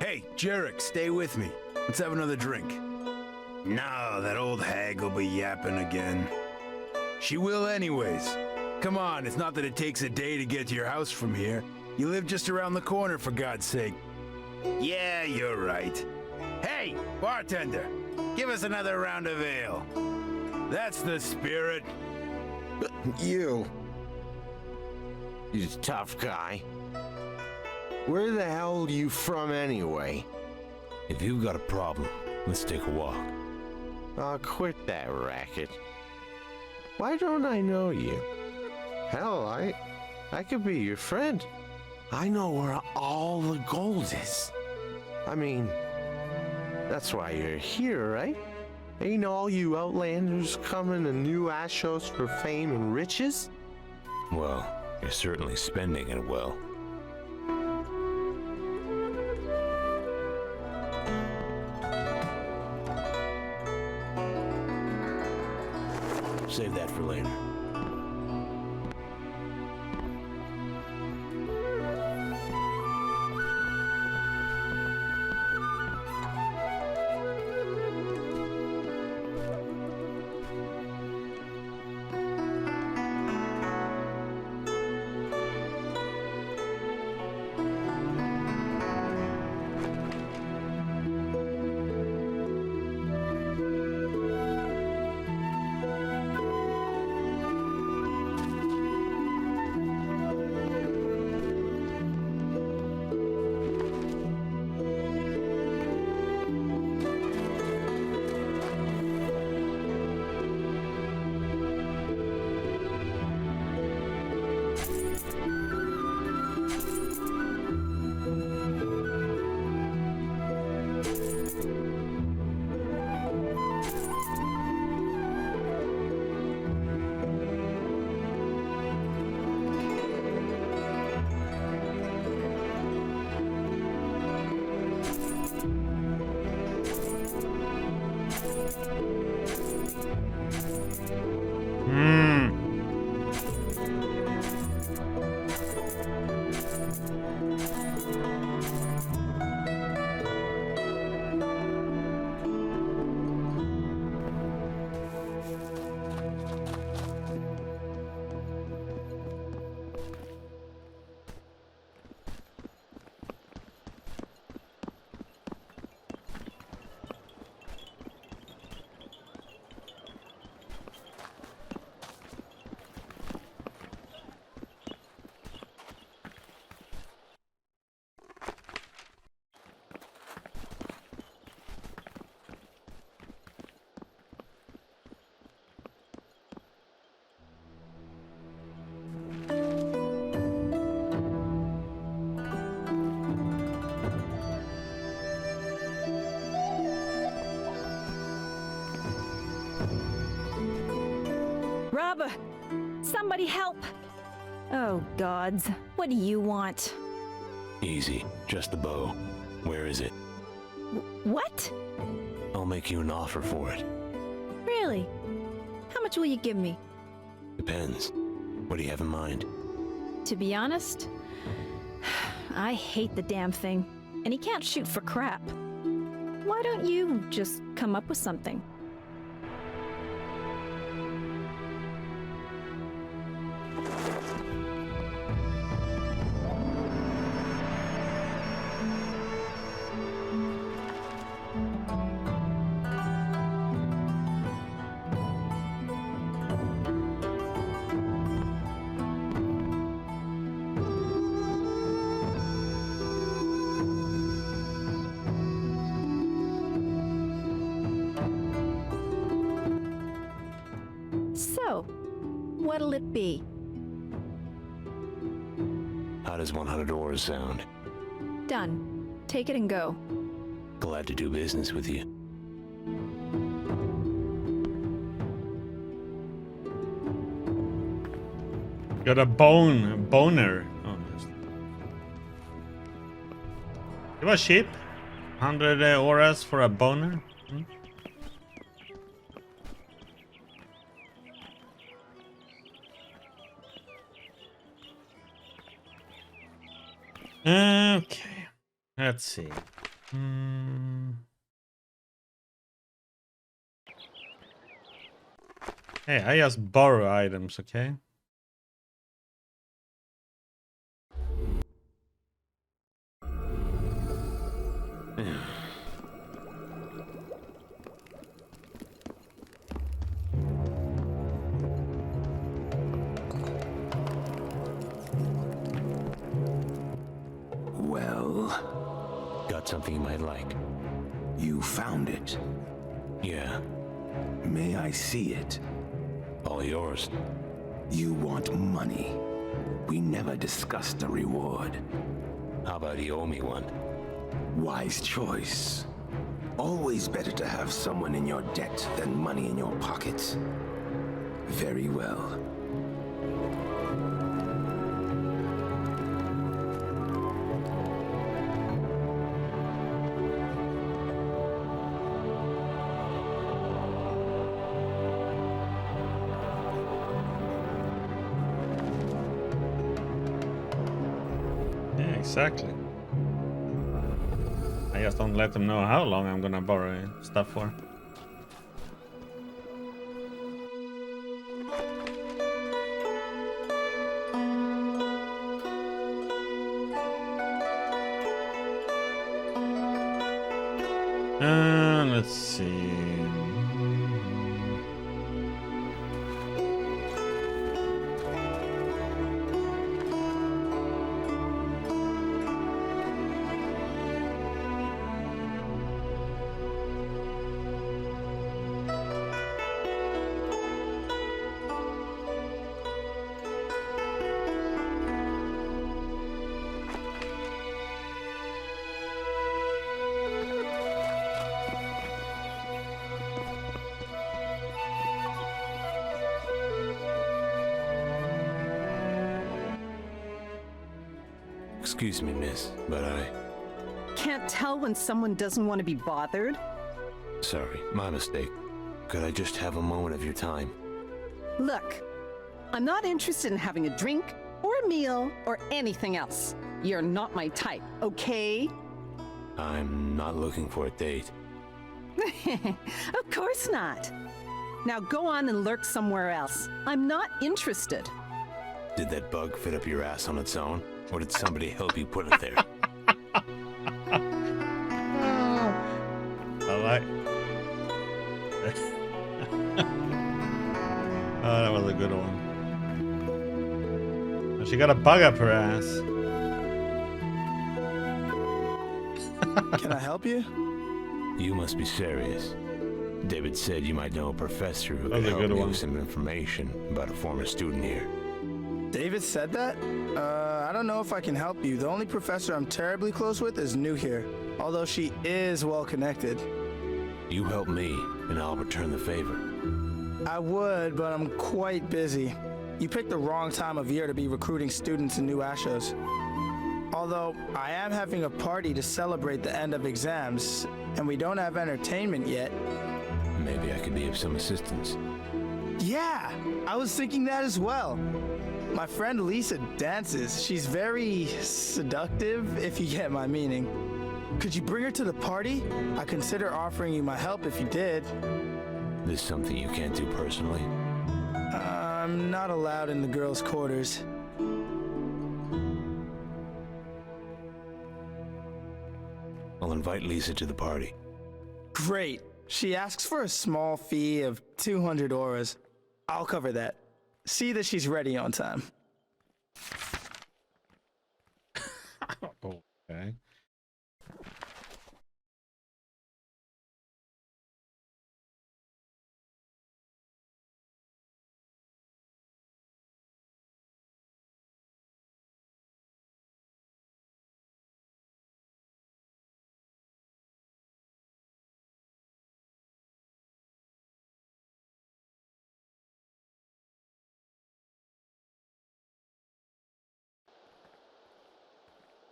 Hey, Jarek, stay with me. Let's have another drink. No, that old hag will be yapping again. She will anyways. Come on, it's not that it takes a day to get to your house from here. You live just around the corner, for God's sake. Yeah, you're right. Hey, bartender, give us another round of ale. That's the spirit. You tough guy. Where the hell are you from anyway? If you've got a problem, let's take a walk. I'll quit that racket. Why don't I know you? Hell, I could be your friend. I know where all the gold is. I mean, that's why you're here, right? Ain't all you outlanders coming to New Ashos for fame and riches? Well, you're certainly spending it well. Save that for later. Rob! Somebody help! Oh, gods. What do you want? Easy, just the bow. Where is it? What? I'll make you an offer for it. Really? How much will you give me? Depends. What do you have in mind? To be honest, I hate the damn thing. And he can't shoot for crap. Why don't you just come up with something? What'll it be? How does 100 ores sound? Done. Take it and go. Glad to do business with you. Got a boner. Oh, yes. It was cheap. 100 auras for a boner. Hmm? Okay, let's see. Hey, I just borrow items, okay? Well, got something you might like. You found it? Yeah. May I see it? All yours. You want money. We never discussed a reward. How about you owe me one? Wise choice. Always better to have someone in your debt than money in your pockets. Very well. Exactly. I just don't let them know how long I'm gonna borrow stuff for. Let's see. Excuse me, miss, but Can't tell when someone doesn't want to be bothered? Sorry, my mistake. Could I just have a moment of your time? Look, I'm not interested in having a drink, or a meal, or anything else. You're not my type, okay? I'm not looking for a date. Of course not. Now go on and lurk somewhere else. I'm not interested. Did that bug fit up your ass on its own? Or did somebody help you put it there? I like. Oh, that was a good one. She got a bug up her ass. Can I help you? You must be serious. David said you might know a professor who could help me with some information about a former student here. David said that? I don't know if I can help you. The only professor I'm terribly close with is new here, although she is well connected. You help me, and I'll return the favor. I would, but I'm quite busy. You picked the wrong time of year to be recruiting students in New Ashos. Although, I am having a party to celebrate the end of exams, and we don't have entertainment yet. Maybe I could be of some assistance. Yeah, I was thinking that as well. My friend Lisa dances. She's very seductive, if you get my meaning. Could you bring her to the party? I consider offering you my help if you did. This something you can't do personally? I'm not allowed in the girls' quarters. I'll invite Lisa to the party. Great. She asks for a small fee of 200 auras. I'll cover that. See that she's ready on time. Okay.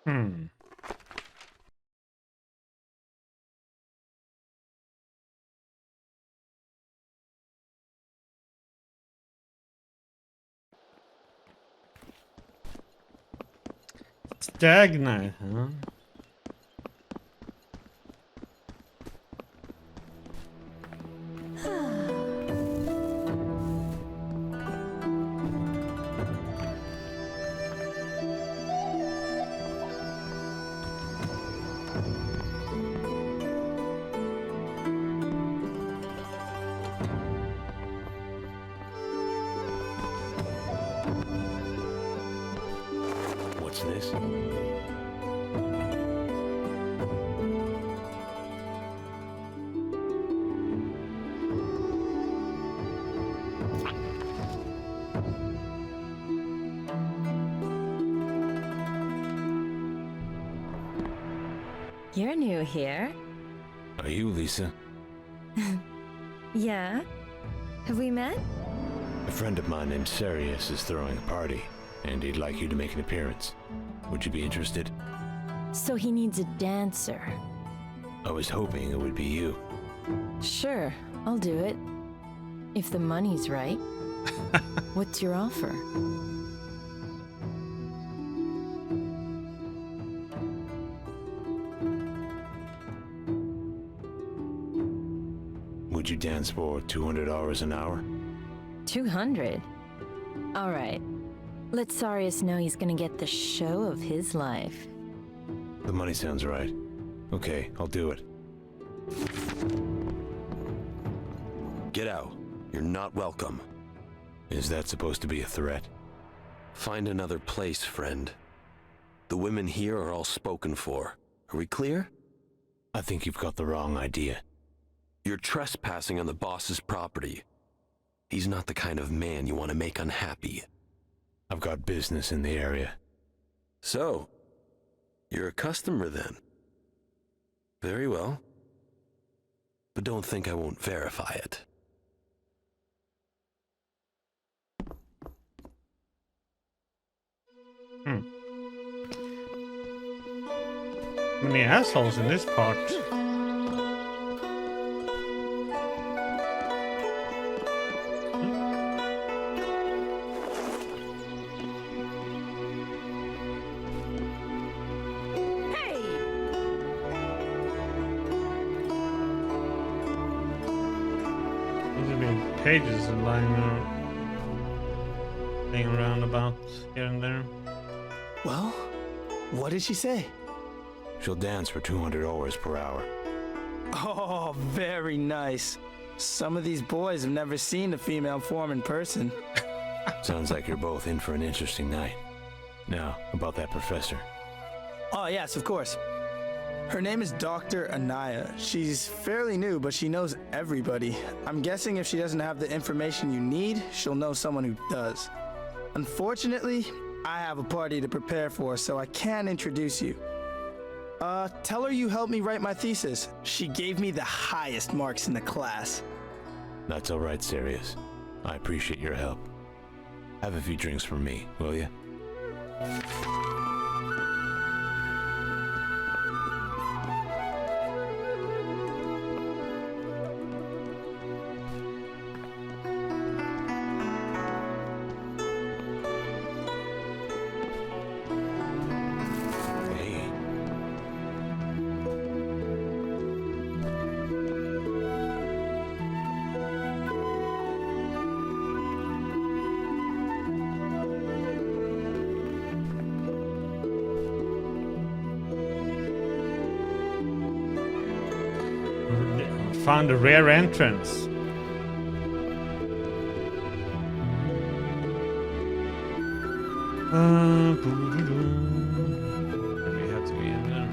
Hmm. Stagnate, huh? What's this? You're new here. Are you Lisa? Yeah? Have we met? A friend of mine named Sirius is throwing a party, and he'd like you to make an appearance. Would you be interested? So he needs a dancer. I was hoping it would be you. Sure, I'll do it. If the money's right. What's your offer? Would you dance for $200 an hour? 200? All right. Let Sarius know he's gonna get the show of his life. The money sounds right. Okay, I'll do it. Get out. You're not welcome. Is that supposed to be a threat? Find another place, friend. The women here are all spoken for. Are we clear? I think you've got the wrong idea. You're trespassing on the boss's property. He's not the kind of man you want to make unhappy. I've got business in the area. So, you're a customer then? Very well. But don't think I won't verify it. Many assholes in this part. Pages lying around about here and there. Well, what did she say? She'll dance for $200 per hour. Oh, very nice. Some of these boys have never seen a female form in person. Sounds like you're both in for an interesting night. Now, about that professor. Oh, yes, of course. Her name is Dr. Anaya. She's fairly new, but she knows everybody. I'm guessing if she doesn't have the information you need, she'll know someone who does. Unfortunately, I have a party to prepare for, so I can't introduce you. Tell her you helped me write my thesis. She gave me the highest marks in the class. That's all right, Sirius. I appreciate your help. Have a few drinks for me, will you? Found a rare entrance. We have to be in there.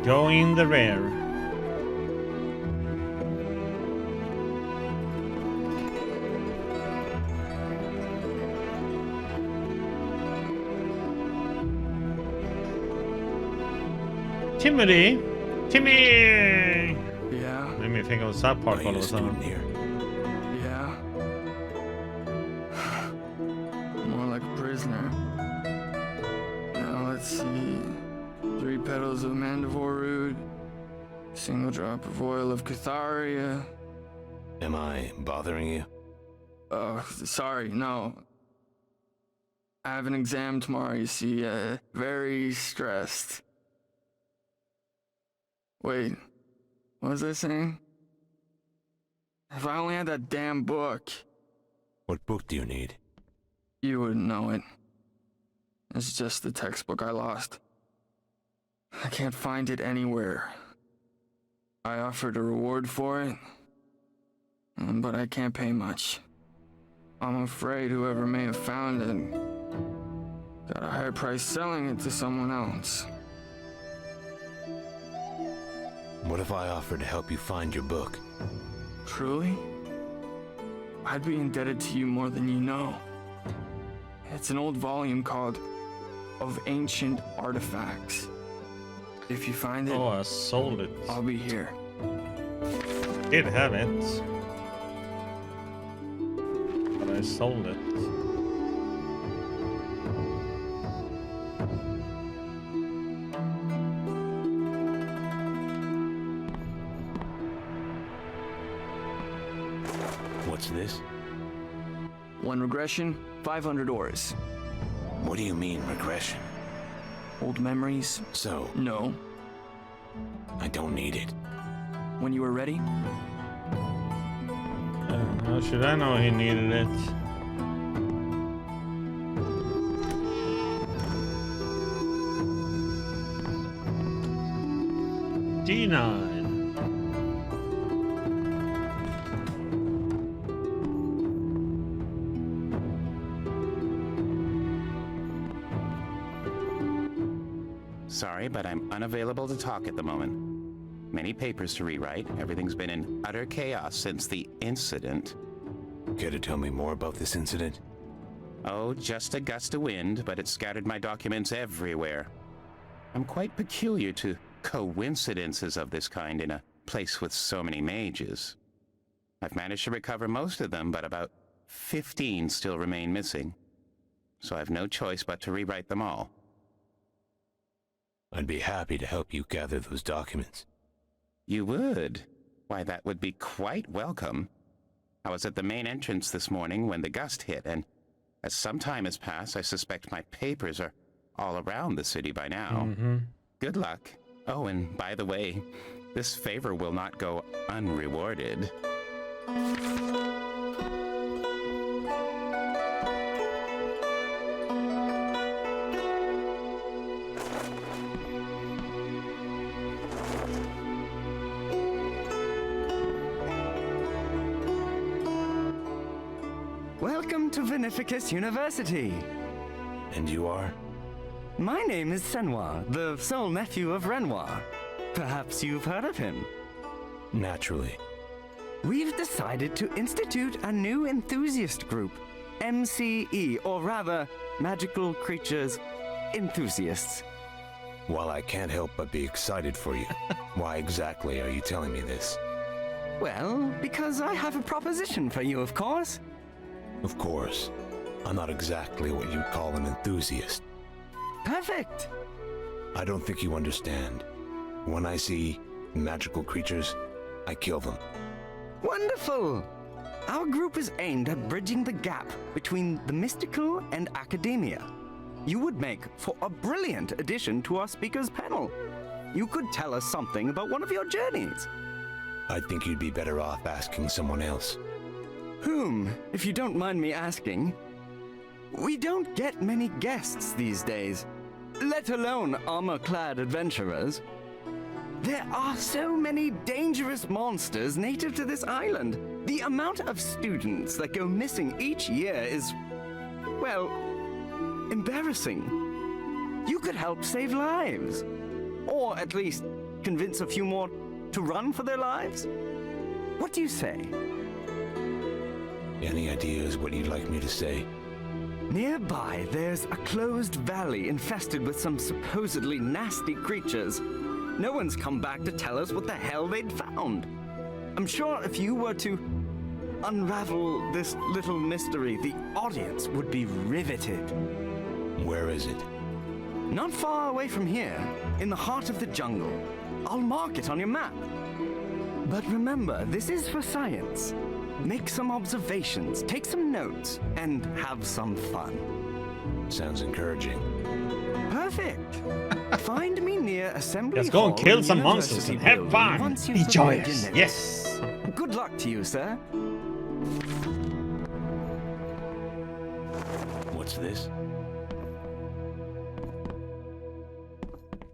Go in the rear. Timothy! Timmy! Yeah? Made me think of South Park all of a sudden. Yeah? More like a prisoner. 3 petals of mandivore root, a single drop of oil of catharia. Am I bothering you? Oh, sorry, no. I have an exam tomorrow, you see. Very stressed. Wait, what was I saying? If I only had that damn book. What book do you need? You wouldn't know it. It's just the textbook I lost. I can't find it anywhere. I offered a reward for it, but I can't pay much. I'm afraid whoever may have found it got a higher price selling it to someone else. What if I offered to help you find your book? Truly? I'd be indebted to you more than you know. It's an old volume called Of Ancient Artifacts. If you find it, Oh, I sold it. I'll be here. Did have it. But I sold it. What's this? 1 regression, 500 ores. What do you mean, regression? Old memories? So? No. I don't need it. When you are ready? How should I know he needed it? D9. Sorry, but I'm unavailable to talk at the moment. Many papers to rewrite. Everything's been in utter chaos since the incident. Care to tell me more about this incident? Oh, just a gust of wind, but it scattered my documents everywhere. I'm quite peculiar to coincidences of this kind in a place with so many mages. I've managed to recover most of them, but about 15 still remain missing. So I've no choice but to rewrite them all. I'd be happy to help you gather those documents. You would? Why, that would be quite welcome. I was at the main entrance this morning when the gust hit, and as some time has passed, I suspect my papers are all around the city by now. Good luck. Oh, and by the way, this favor will not go unrewarded. Welcome to Vinificus University. And you are? My name is Senwa, the sole nephew of Renoir. Perhaps you've heard of him. Naturally. We've decided to institute a new enthusiast group, MCE, or rather, Magical Creatures Enthusiasts. While I can't help but be excited for you, why exactly are you telling me this? Well, because I have a proposition for you, of course. Of course. I'm not exactly what you'd call an enthusiast. Perfect. I don't think you understand. When I see magical creatures, I kill them. Wonderful! Our group is aimed at bridging the gap between the mystical and academia. You would make for a brilliant addition to our speakers panel. You could tell us something about one of your journeys. I think you'd be better off asking someone else. Whom, if you don't mind me asking? We don't get many guests these days, let alone armor-clad adventurers. There are so many dangerous monsters native to this island. The amount of students that go missing each year is, well, embarrassing. You could help save lives. Or at least convince a few more to run for their lives. What do you say? Any ideas what you'd like me to say? Nearby, there's a closed valley infested with some supposedly nasty creatures. No one's come back to tell us what the hell they'd found. I'm sure if you were to unravel this little mystery, the audience would be riveted. Where is it? Not far away from here, in the heart of the jungle. I'll mark it on your map. But remember, this is for science. Make some observations, take some notes, and have some fun. Sounds encouraging. Perfect. Find me near Assembly Let's go and Hall kill in some monsters University and have Building fun. once you've Be prepared joyous. your notes. Yes. Good luck to you, sir. What's this?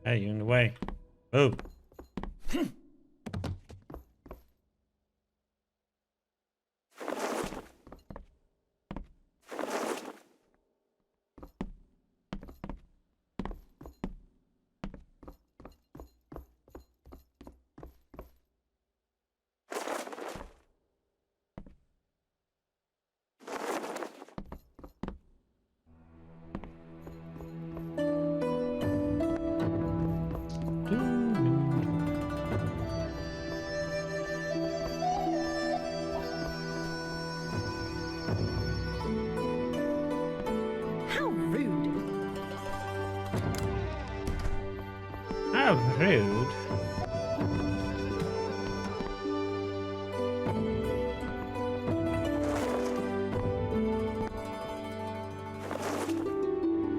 Hey, you're in the way. Oh. How rude. How rude.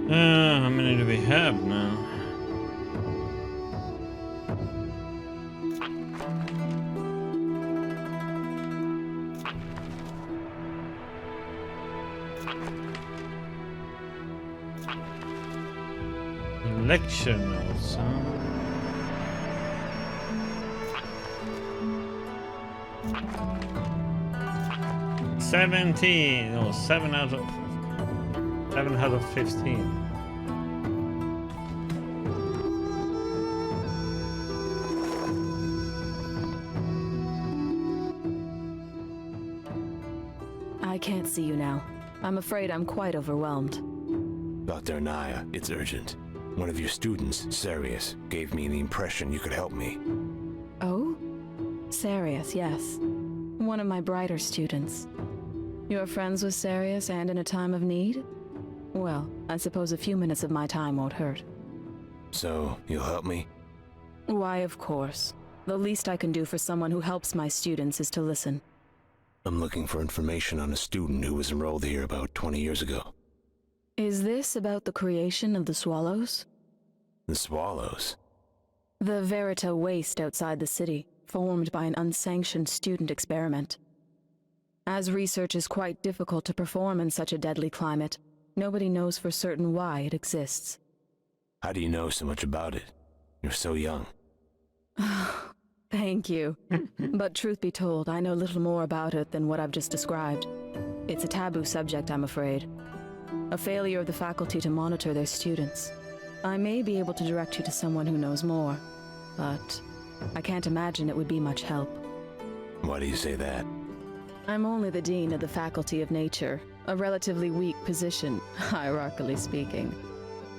How many do we have now? Lecture notes, huh? No, 7 out of 15. I can't see you now. I'm afraid I'm quite overwhelmed. Dr. Anaya, it's urgent. One of your students, Sarius, gave me the impression you could help me. Oh? Sarius, yes. One of my brighter students. You're friends with Sarius and in a time of need? Well, I suppose a few minutes of my time won't hurt. So, you'll help me? Why, of course. The least I can do for someone who helps my students is to listen. I'm looking for information on a student who was enrolled here about 20 years ago. Is this about the creation of the Swallows? The Swallows? The Verita waste outside the city, formed by an unsanctioned student experiment. As research is quite difficult to perform in such a deadly climate, nobody knows for certain why it exists. How do you know so much about it? You're so young. Thank you. But truth be told, I know little more about it than what I've just described. It's a taboo subject, I'm afraid. A failure of the faculty to monitor their students. I may be able to direct you to someone who knows more, but I can't imagine it would be much help. Why do you say that? I'm only the Dean of the Faculty of Nature, a relatively weak position, hierarchically speaking.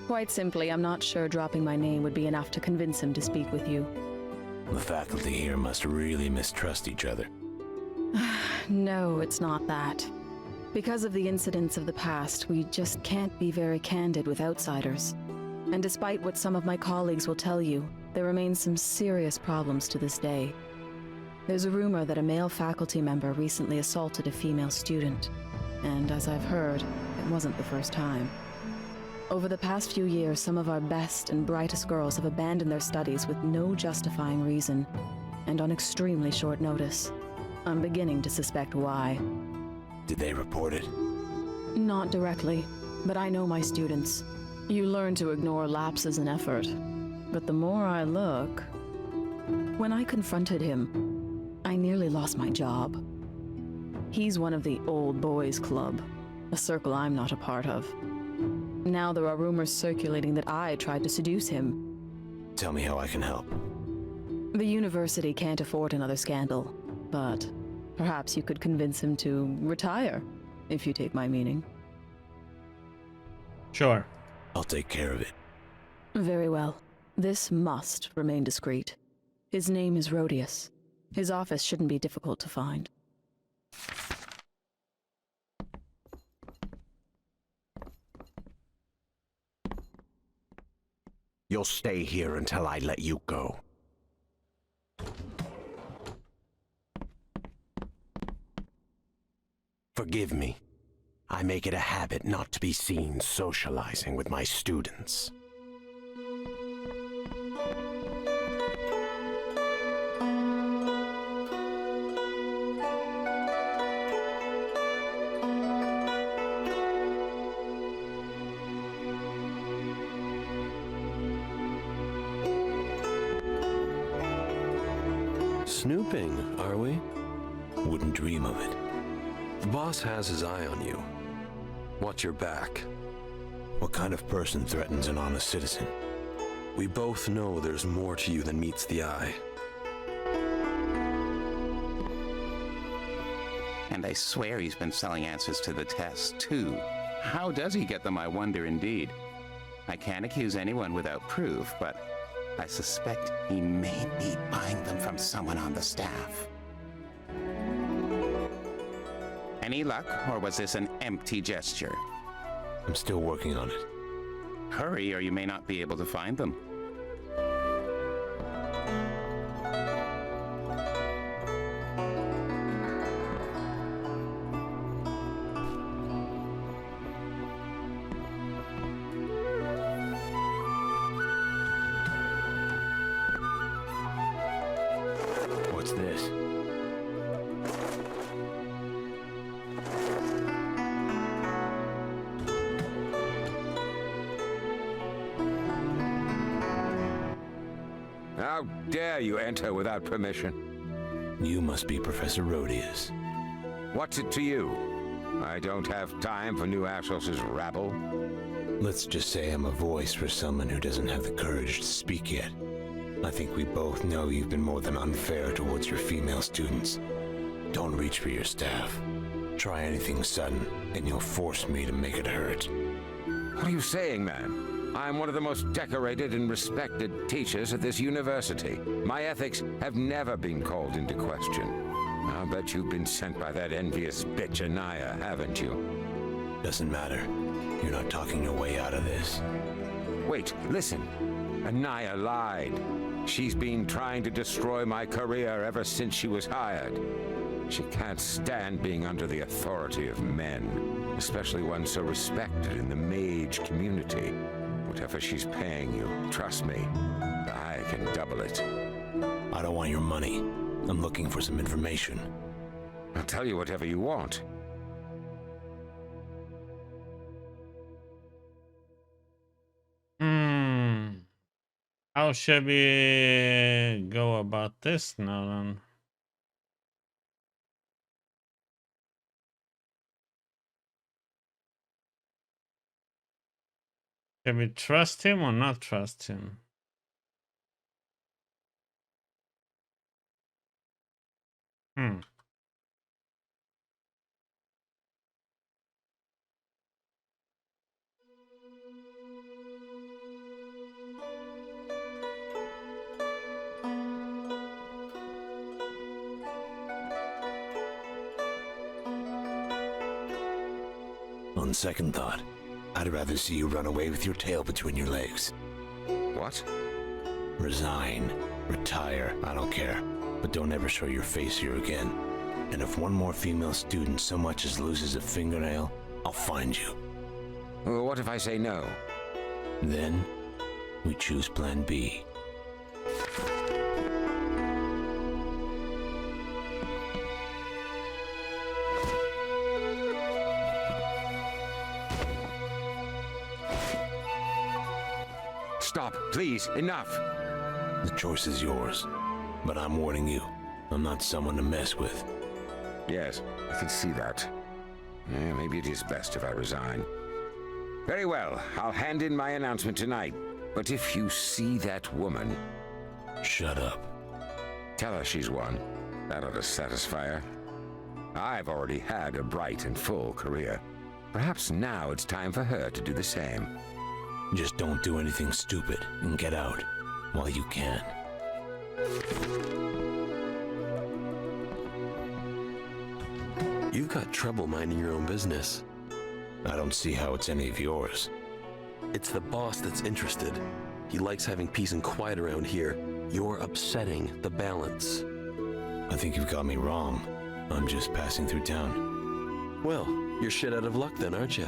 Quite simply, I'm not sure dropping my name would be enough to convince him to speak with you. The faculty here must really mistrust each other. No, it's not that. Because of the incidents of the past, we just can't be very candid with outsiders. And despite what some of my colleagues will tell you, there remain some serious problems to this day. There's a rumor that a male faculty member recently assaulted a female student. And as I've heard, it wasn't the first time. Over the past few years, some of our best and brightest girls have abandoned their studies with no justifying reason, and on extremely short notice. I'm beginning to suspect why. Did they report it? Not directly, but I know my students. You learn to ignore lapses in effort. But the more I look... When I confronted him, I nearly lost my job. He's one of the Old Boys Club, a circle I'm not a part of. Now there are rumors circulating that I tried to seduce him. Tell me how I can help. The university can't afford another scandal, but perhaps you could convince him to retire, if you take my meaning. Sure. I'll take care of it. Very well. This must remain discreet. His name is Rhodius. His office shouldn't be difficult to find. You'll stay here until I let you go. Forgive me. I make it a habit not to be seen socializing with my students. Snooping, are we? Wouldn't dream of it. The boss has his eye on you. Watch your back. What kind of person threatens an honest citizen? We both know there's more to you than meets the eye. And I swear he's been selling answers to the tests, too. How does he get them, I wonder indeed. I can't accuse anyone without proof, but I suspect he may be buying them from someone on the staff. Any luck, or was this an empty gesture? I'm still working on it. Hurry, or you may not be able to find them. What's this? How dare you enter without permission? You must be Professor Rhodius. What's it to you? I don't have time for New Ashos' rabble. Let's just say I'm a voice for someone who doesn't have the courage to speak yet. I think we both know you've been more than unfair towards your female students. Don't reach for your staff. Try anything sudden, and you'll force me to make it hurt. What are you saying, man? I'm one of the most decorated and respected teachers at this university. My ethics have never been called into question. I'll bet you've been sent by that envious bitch Anaya, haven't you? Doesn't matter. You're not talking your way out of this. Wait, listen. Anaya lied. She's been trying to destroy my career ever since she was hired. She can't stand being under the authority of men, especially one so respected in the mage community. Whatever she's paying you, trust me, I can double it. I don't want your money. I'm looking for some information. I'll tell you whatever you want. How should we go about this now then? Can we trust him or not trust him? On second thought, I'd rather see you run away with your tail between your legs. What? Resign. Retire. I don't care. But don't ever show your face here again. And if one more female student so much as loses a fingernail, I'll find you. Well, what if I say no? Then, we choose Plan B. Stop, please, enough! The choice is yours, but I'm warning you, I'm not someone to mess with. Yes, I can see that. Yeah, maybe it is best if I resign. Very well, I'll hand in my announcement tonight. But if you see that woman... Shut up. Tell her she's won. That ought to satisfy her. I've already had a bright and full career. Perhaps now it's time for her to do the same. Just don't do anything stupid and get out while you can. You've got trouble minding your own business. I don't see how it's any of yours. It's the boss that's interested. He likes having peace and quiet around here. You're upsetting the balance. I think you've got me wrong. I'm just passing through town. Well, you're shit out of luck then, aren't you?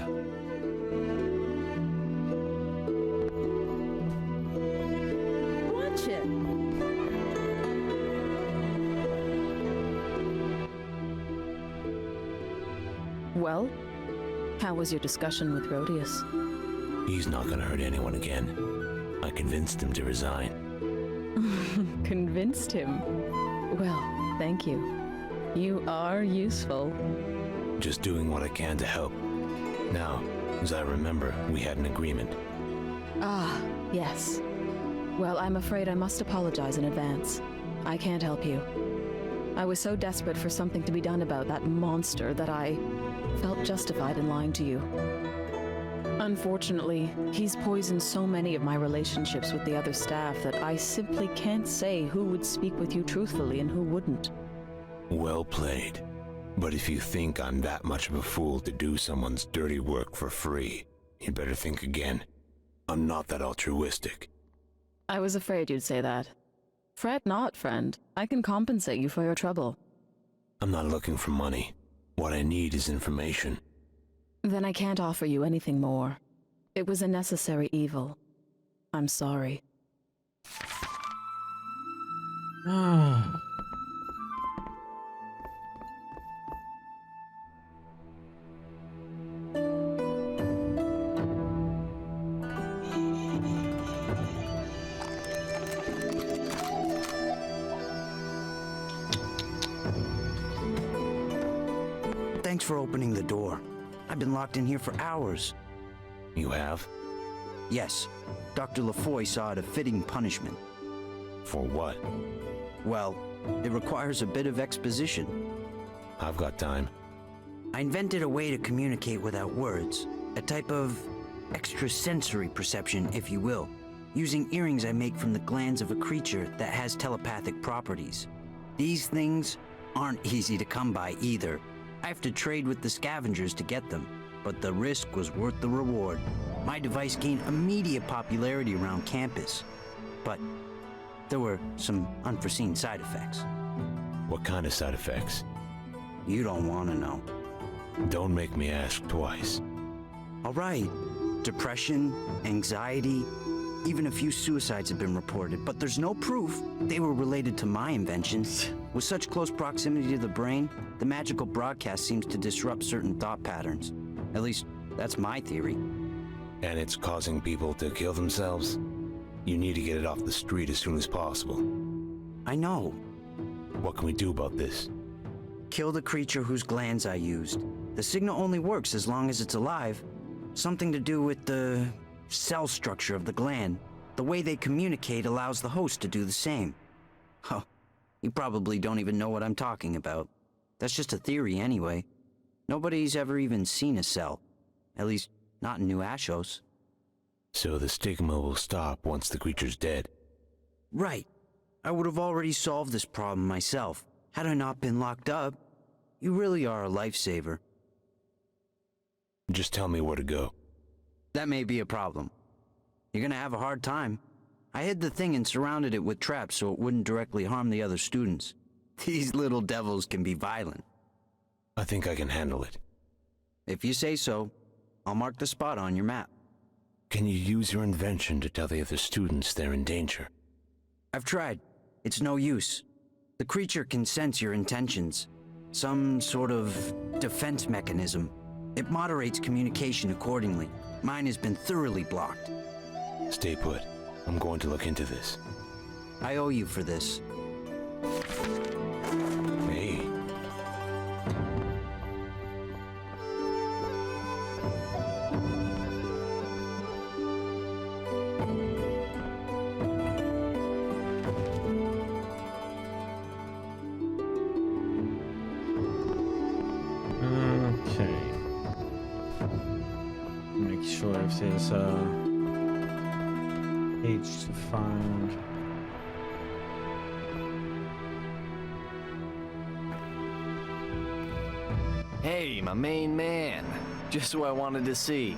Watch it. Well, how was your discussion with Rhodius? He's not gonna hurt anyone again. I convinced him to resign. Convinced him? Well, thank you. You are useful. Just doing what I can to help. Now, as I remember, we had an agreement. Ah, yes. Well, I'm afraid I must apologize in advance. I can't help you. I was so desperate for something to be done about that monster that I felt justified in lying to you. Unfortunately, he's poisoned so many of my relationships with the other staff that I simply can't say who would speak with you truthfully and who wouldn't. Well played. But if you think I'm that much of a fool to do someone's dirty work for free, you'd better think again. I'm not that altruistic. I was afraid you'd say that. Fret not, friend. I can compensate you for your trouble. I'm not looking for money. What I need is information. Then I can't offer you anything more. It was a necessary evil. I'm sorry. Thanks for opening the door. I've been locked in here for hours. You have? Yes. Dr. LaFoy saw it a fitting punishment. For what? Well, it requires a bit of exposition. I've got time. I invented a way to communicate without words. A type of extrasensory perception, if you will, using earrings I make from the glands of a creature that has telepathic properties. These things aren't easy to come by either. I have to trade with the scavengers to get them, but the risk was worth the reward. My device gained immediate popularity around campus, but there were some unforeseen side effects. What kind of side effects? You don't want to know. Don't make me ask twice. All right. Depression, anxiety, even a few suicides have been reported, but there's no proof they were related to my inventions. With such close proximity to the brain, the magical broadcast seems to disrupt certain thought patterns. At least, that's my theory. And it's causing people to kill themselves? You need to get it off the street as soon as possible. I know. What can we do about this? Kill the creature whose glands I used. The signal only works as long as it's alive. Something to do with the cell structure of the gland. The way they communicate allows the host to do the same. Huh. You probably don't even know what I'm talking about. That's just a theory anyway. Nobody's ever even seen a cell. At least, not in New Ashos. So the stigma will stop once the creature's dead? Right. I would have already solved this problem myself, had I not been locked up. You really are a lifesaver. Just tell me where to go. That may be a problem. You're gonna have a hard time. I hid the thing and surrounded it with traps so it wouldn't directly harm the other students. These little devils can be violent. I think I can handle it. If you say so, I'll mark the spot on your map. Can you use your invention to tell the other students they're in danger? I've tried. It's no use. The creature can sense your intentions. Some sort of defense mechanism. It moderates communication accordingly. Mine has been thoroughly blocked. Stay put. I'm going to look into this. I owe you for this. Hey. Okay. Make sure if there's a page to find. Hey, my main man. Just who I wanted to see.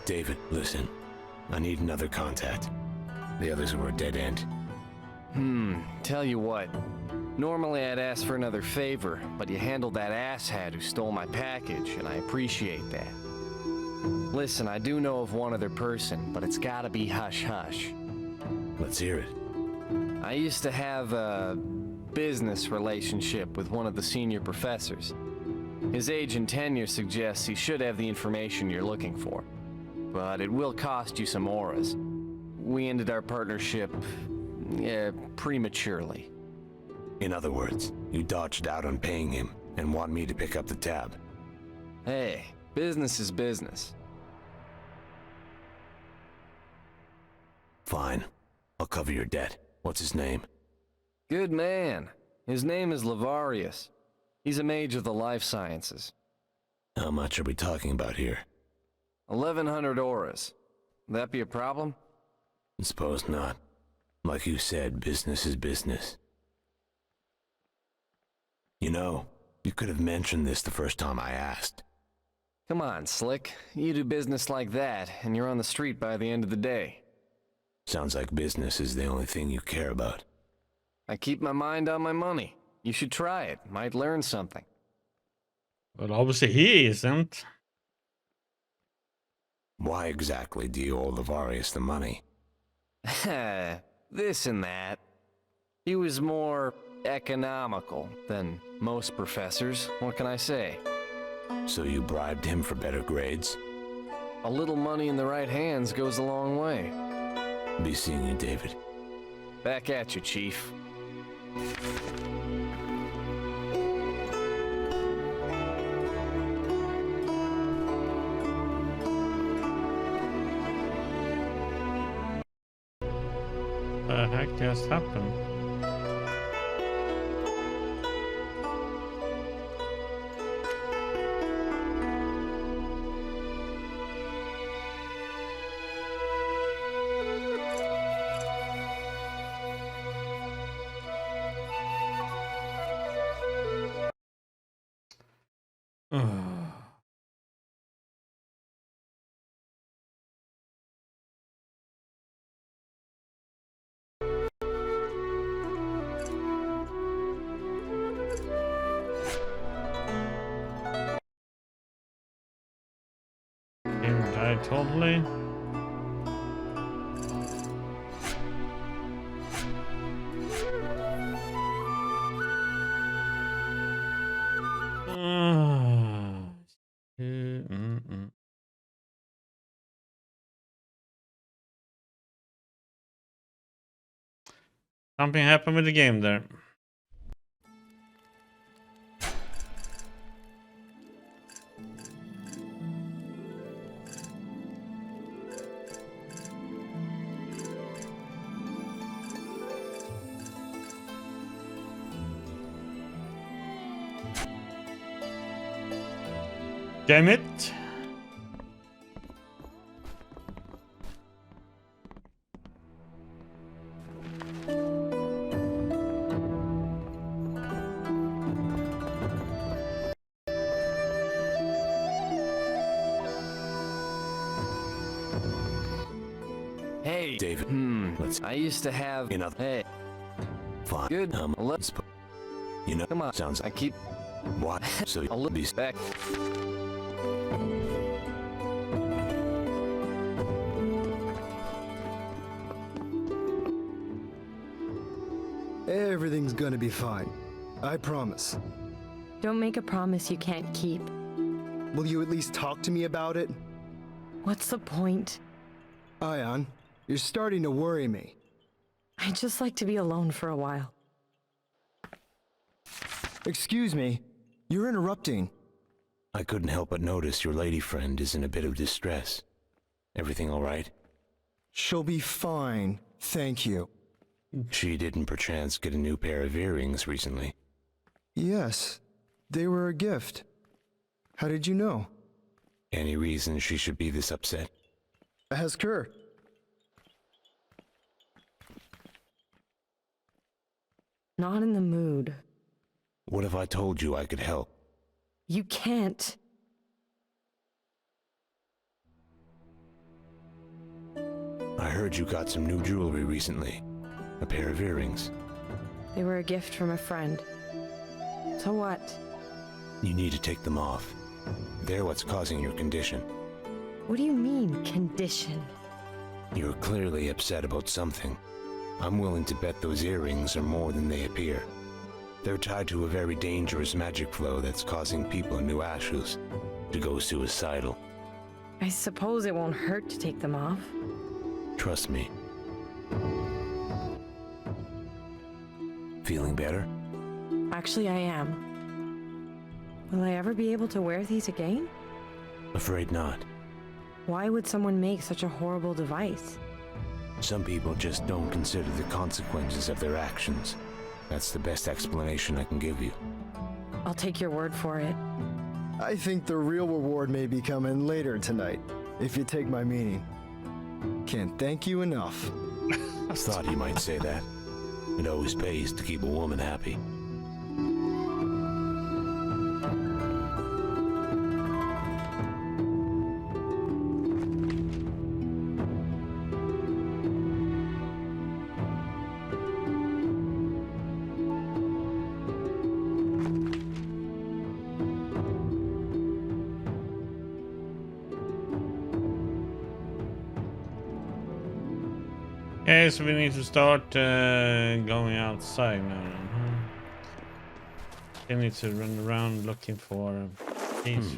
David, listen. I need another contact. The others were a dead end. Tell you what. Normally I'd ask for another favor, but you handled that asshat who stole my package, and I appreciate that. Listen, I do know of one other person, but it's gotta be hush-hush. Let's hear it. I used to have a business relationship with one of the senior professors. His age and tenure suggests he should have the information you're looking for, but it will cost you some auras. We ended our partnership, prematurely. In other words, you dodged out on paying him and want me to pick up the tab. Hey, business is business. Fine. I'll cover your debt. What's his name? Good man. His name is Lavarius. He's a mage of the life sciences. How much are we talking about here? 1,100 auras. That be a problem? I suppose not. Like you said, business is business. You know, you could have mentioned this the first time I asked. Come on, Slick. You do business like that, and you're on the street by the end of the day. Sounds like business is the only thing you care about. I keep my mind on my money. You should try it. Might learn something. Well, obviously he isn't. Why exactly do you owe Lavarius the money? This and that. He was more economical than most professors. What can I say? So you bribed him for better grades? A little money in the right hands goes a long way. Be seeing you, David. Back at you, Chief. The heck just happened? Totally. Something happened with the game there. Damn it. Hey, David. Let's. I used to have. Hey. Fine. Good. Let's. You know. Come on. Sounds. I keep. What? So I'll be back. Everything's gonna be fine. I promise. Don't make a promise you can't keep. Will you at least talk to me about it? What's the point? Ion, you're starting to worry me. I'd just like to be alone for a while. Excuse me, you're interrupting. I couldn't help but notice your lady friend is in a bit of distress. Everything all right? She'll be fine, thank you. She didn't perchance get a new pair of earrings recently? Yes, they were a gift. How did you know? Any reason she should be this upset? Ask her. Not in the mood. What if I told you I could help? You can't. I heard you got some new jewelry recently. A pair of earrings. They were a gift from a friend. So what? You need to take them off. They're what's causing your condition. What do you mean, condition? You're clearly upset about something. I'm willing to bet those earrings are more than they appear. They're tied to a very dangerous magic flow that's causing people in New Ashus to go suicidal. I suppose it won't hurt to take them off. Trust me. Feeling better? Actually, I am. Will I ever be able to wear these again? Afraid not. Why would someone make such a horrible device? Some people just don't consider the consequences of their actions. That's the best explanation I can give you. I'll take your word for it. I think the real reward may be coming later tonight, if you take my meaning. Can't thank you enough. I thought you might say that. It always pays to keep a woman happy. Okay, so we need to start going outside now. I need to run around looking for keys.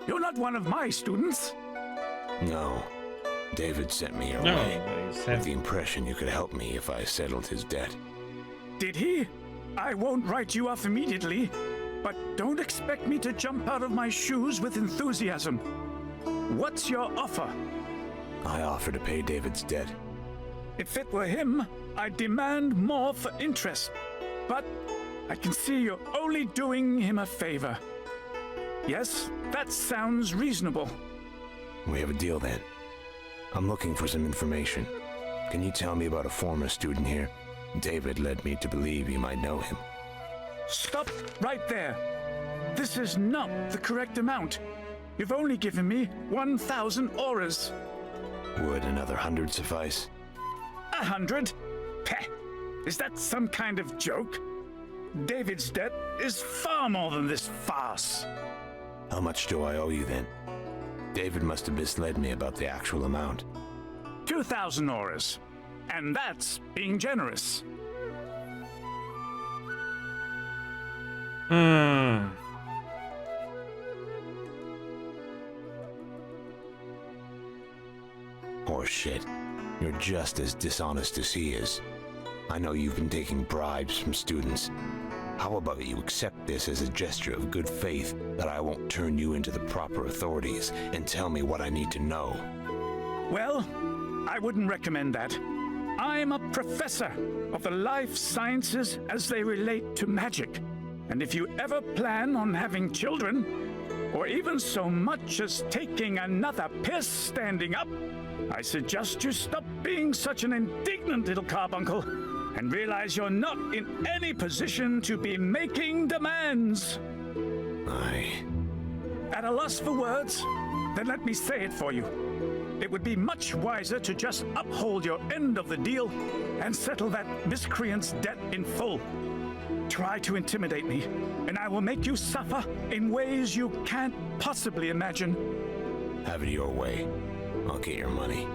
You're not one of my students. No. David sent me your No, way he said- with the impression you could help me if I settled his debt. Did he? I won't write you off immediately, but don't expect me to jump out of my shoes with enthusiasm. What's your offer? I offer to pay David's debt. If it were him, I'd demand more for interest. But I can see you're only doing him a favor. Yes, that sounds reasonable. We have a deal then. I'm looking for some information. Can you tell me about a former student here? David led me to believe you might know him. Stop right there. This is not the correct amount. You've only given me 1,000 auras. Would another 100 suffice? 100? Peh! Is that some kind of joke? David's debt is far more than this farce. How much do I owe you then? David must have misled me about the actual amount. 2,000 auras. And that's being generous. Horseshit. You're just as dishonest as he is. I know you've been taking bribes from students. How about you accept this as a gesture of good faith that I won't turn you into the proper authorities and tell me what I need to know? Well, I wouldn't recommend that. I'm a professor of the life sciences as they relate to magic. And if you ever plan on having children, or even so much as taking another piss standing up, I suggest you stop being such an indignant little carbuncle and realize you're not in any position to be making demands. At a loss for words? Then let me say it for you. It would be much wiser to just uphold your end of the deal and settle that miscreant's debt in full. Try to intimidate me, and I will make you suffer in ways you can't possibly imagine. Have it your way. I'll get your money.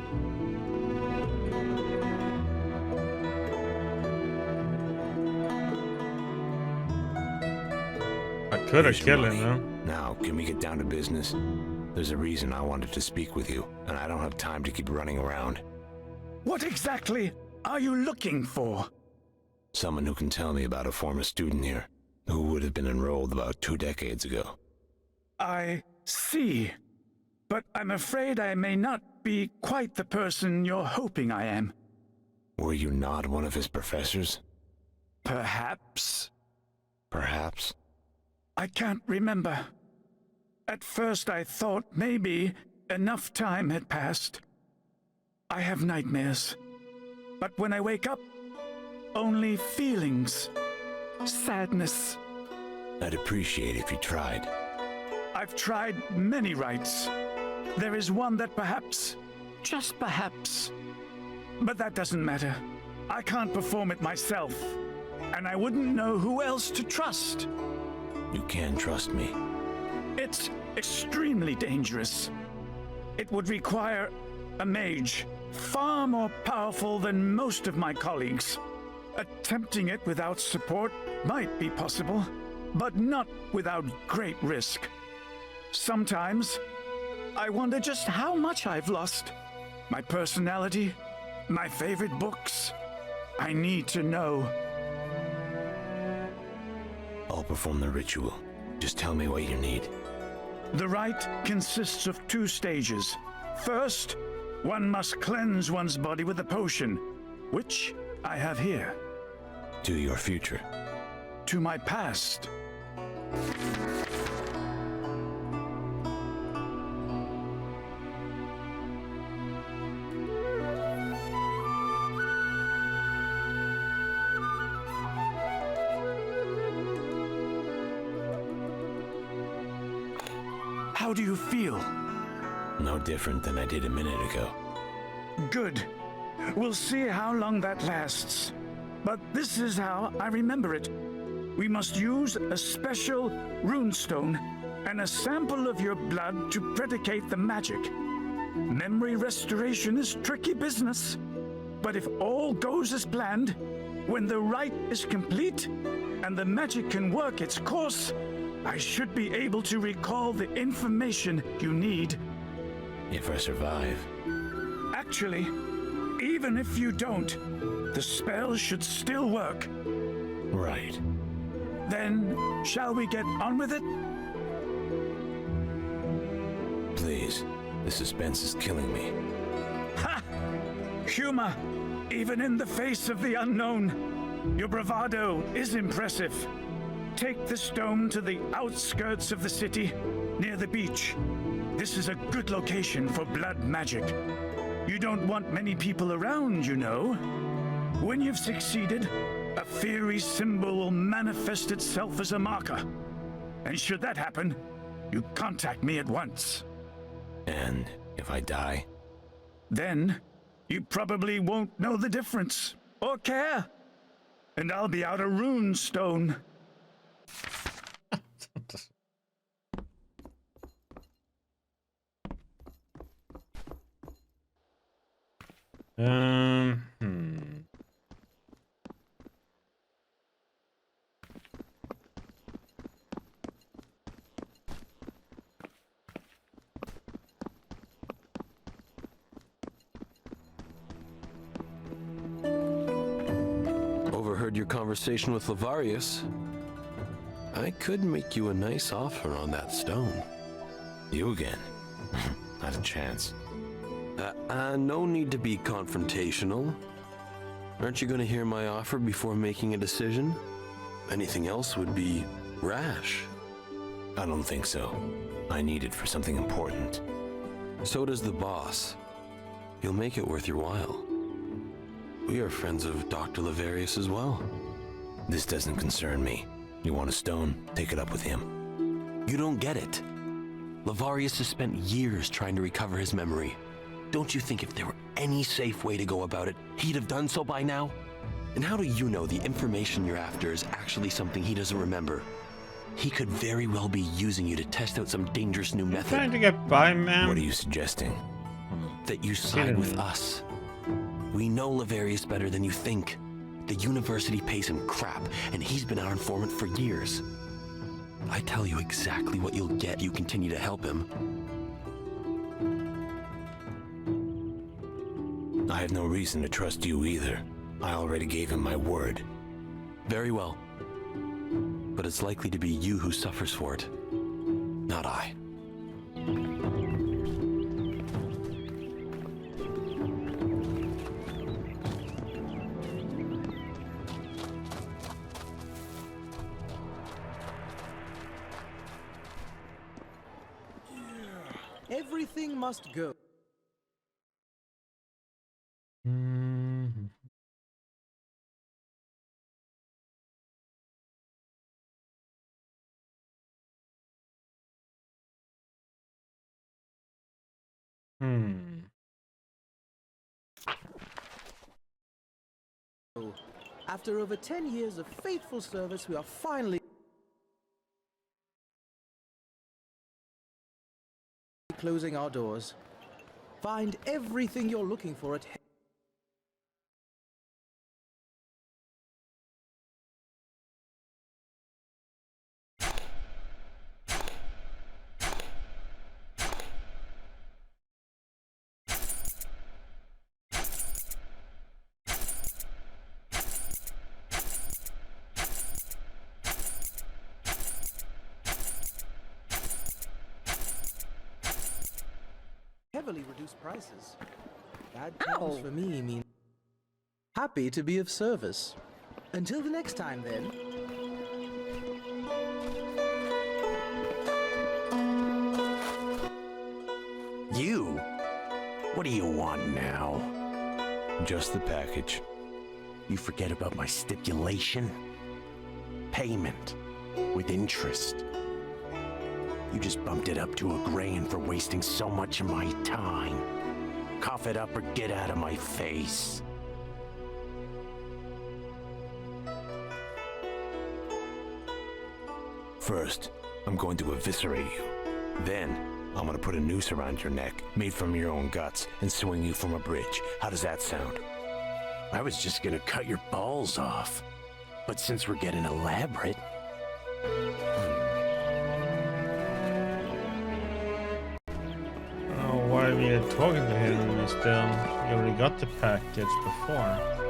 I could have killed him, though. Now, can we get down to business? There's a reason I wanted to speak with you, and I don't have time to keep running around. What exactly are you looking for? Someone who can tell me about a former student here, who would have been enrolled about 2 decades ago. I see. But I'm afraid I may not be quite the person you're hoping I am. Were you not one of his professors? Perhaps. Perhaps? I can't remember. At first I thought maybe enough time had passed. I have nightmares. But when I wake up, only feelings. Sadness. I'd appreciate if you tried. I've tried many rites. There is one that perhaps, just perhaps. But that doesn't matter. I can't perform it myself. And I wouldn't know who else to trust. You can trust me. It's extremely dangerous. It would require a mage, far more powerful than most of my colleagues. Attempting it without support might be possible, but not without great risk. Sometimes, I wonder just how much I've lost. My personality, my favorite books. I need to know. I'll perform the ritual. Just tell me what you need. The rite consists of 2 stages. First, one must cleanse one's body with a potion, which I have here. To your future. To my past. How do you feel? No different than I did a minute ago. Good. We'll see how long that lasts. But this is how I remember it. We must use a special runestone and a sample of your blood to predicate the magic. Memory restoration is tricky business. But if all goes as planned, when the rite is complete and the magic can work its course, I should be able to recall the information you need. If I survive. Actually, even if you don't, the spell should still work. Right. Then, shall we get on with it? Please, the suspense is killing me. Ha! Humor, even in the face of the unknown. Your bravado is impressive. Take the stone to the outskirts of the city, near the beach. This is a good location for blood magic. You don't want many people around, you know. When you've succeeded, a fiery symbol will manifest itself as a marker. And should that happen, you contact me at once. And if I die? Then, you probably won't know the difference, or care. And I'll be out a rune stone. Overheard your conversation with Lavarius. I could make you a nice offer on that stone. You again? Not a chance. No need to be confrontational. Aren't you going to hear my offer before making a decision? Anything else would be rash. I don't think so. I need it for something important. So does the boss. He'll make it worth your while. We are friends of Dr. Lavarius as well. This doesn't concern me. You want a stone? Take it up with him. You don't get it. Lavarius has spent years trying to recover his memory. Don't you think if there were any safe way to go about it, he'd have done so by now? And how do you know the information you're after is actually something he doesn't remember? He could very well be using you to test out some dangerous new method. Trying to get by, man. What are you suggesting? That you side with us. We know Lavarius better than you think. The university pays him crap, and he's been our informant for years. I tell you exactly what you'll get if you continue to help him. I have no reason to trust you either. I already gave him my word. Very well. But it's likely to be you who suffers for it, not I. Everything must go. After over 10 years of faithful service, we are finally closing our doors. Find everything you're looking for at heavily reduced prices. Bad times for me mean happy to be of service. Until the next time, then. You? What do you want now? Just the package. You forget about my stipulation? Payment. With interest. You just bumped it up to $1,000 for wasting so much of my time. Cough it up or get out of my face. First, I'm going to eviscerate you. Then, I'm going to put a noose around your neck, made from your own guts, and swing you from a bridge. How does that sound? I was just gonna cut your balls off. But since we're getting elaborate... Why are we talking to him still? You already got the package before.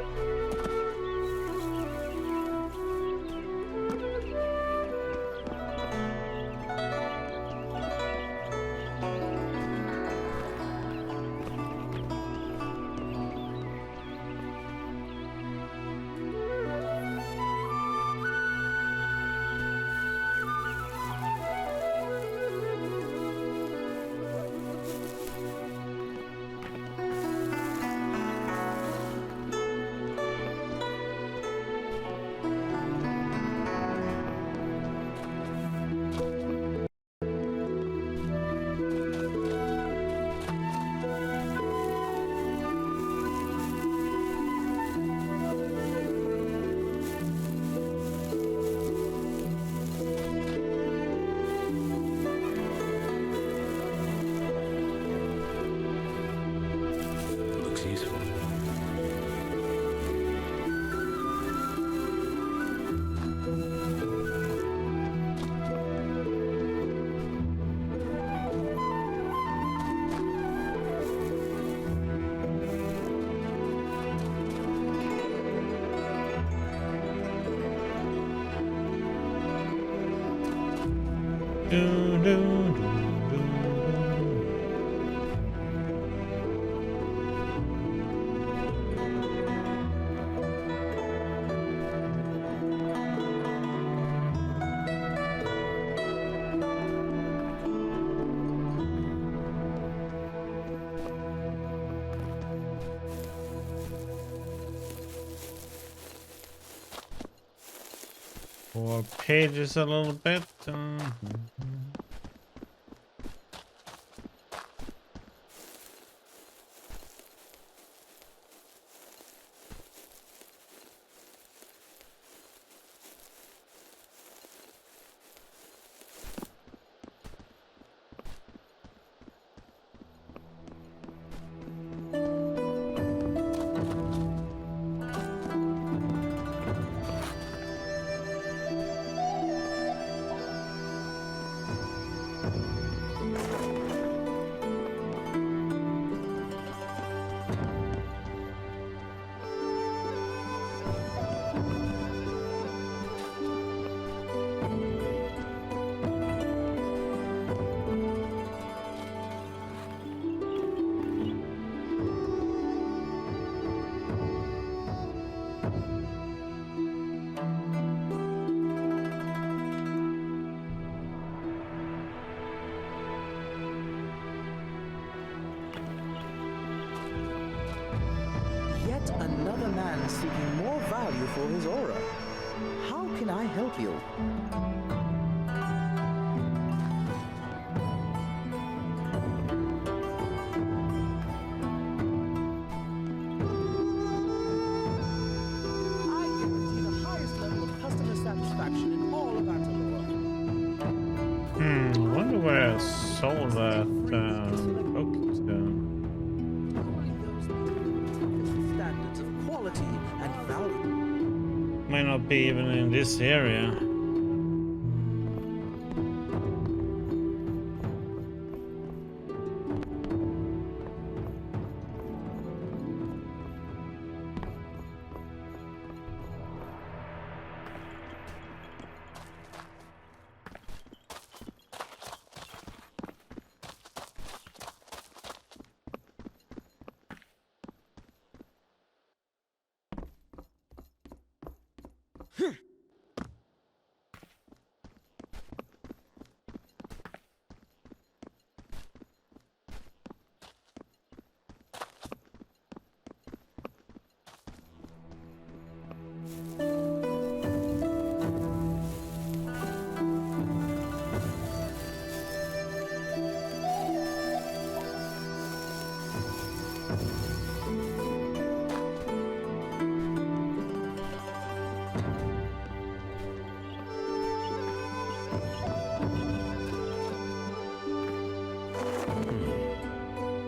Four pages a little bit. man seeking more value for his aura. How can I help you? I guarantee the highest level of customer satisfaction in all of Atalora. I wonder where I sold that book to. Standards of quality and value. Might not be even in this area.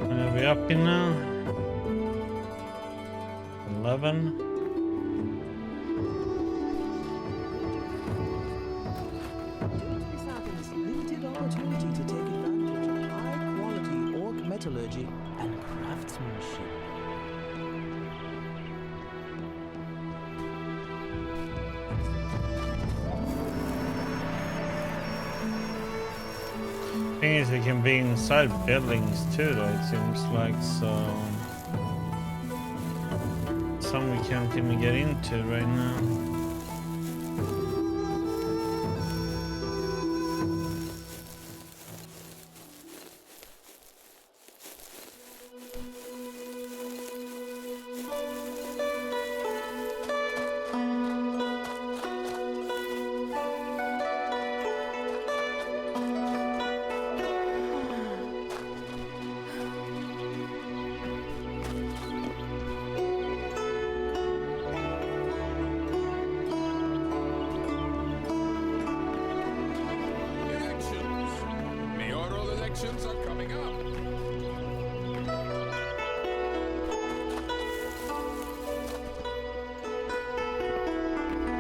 Are we up in now? 11. JimtheSFN's limited opportunity to take advantage of high-quality orc metallurgy and craftsmanship. Thing is, it can be inside buildings too, though, it seems like, so some we can't even get into right now. Are coming up.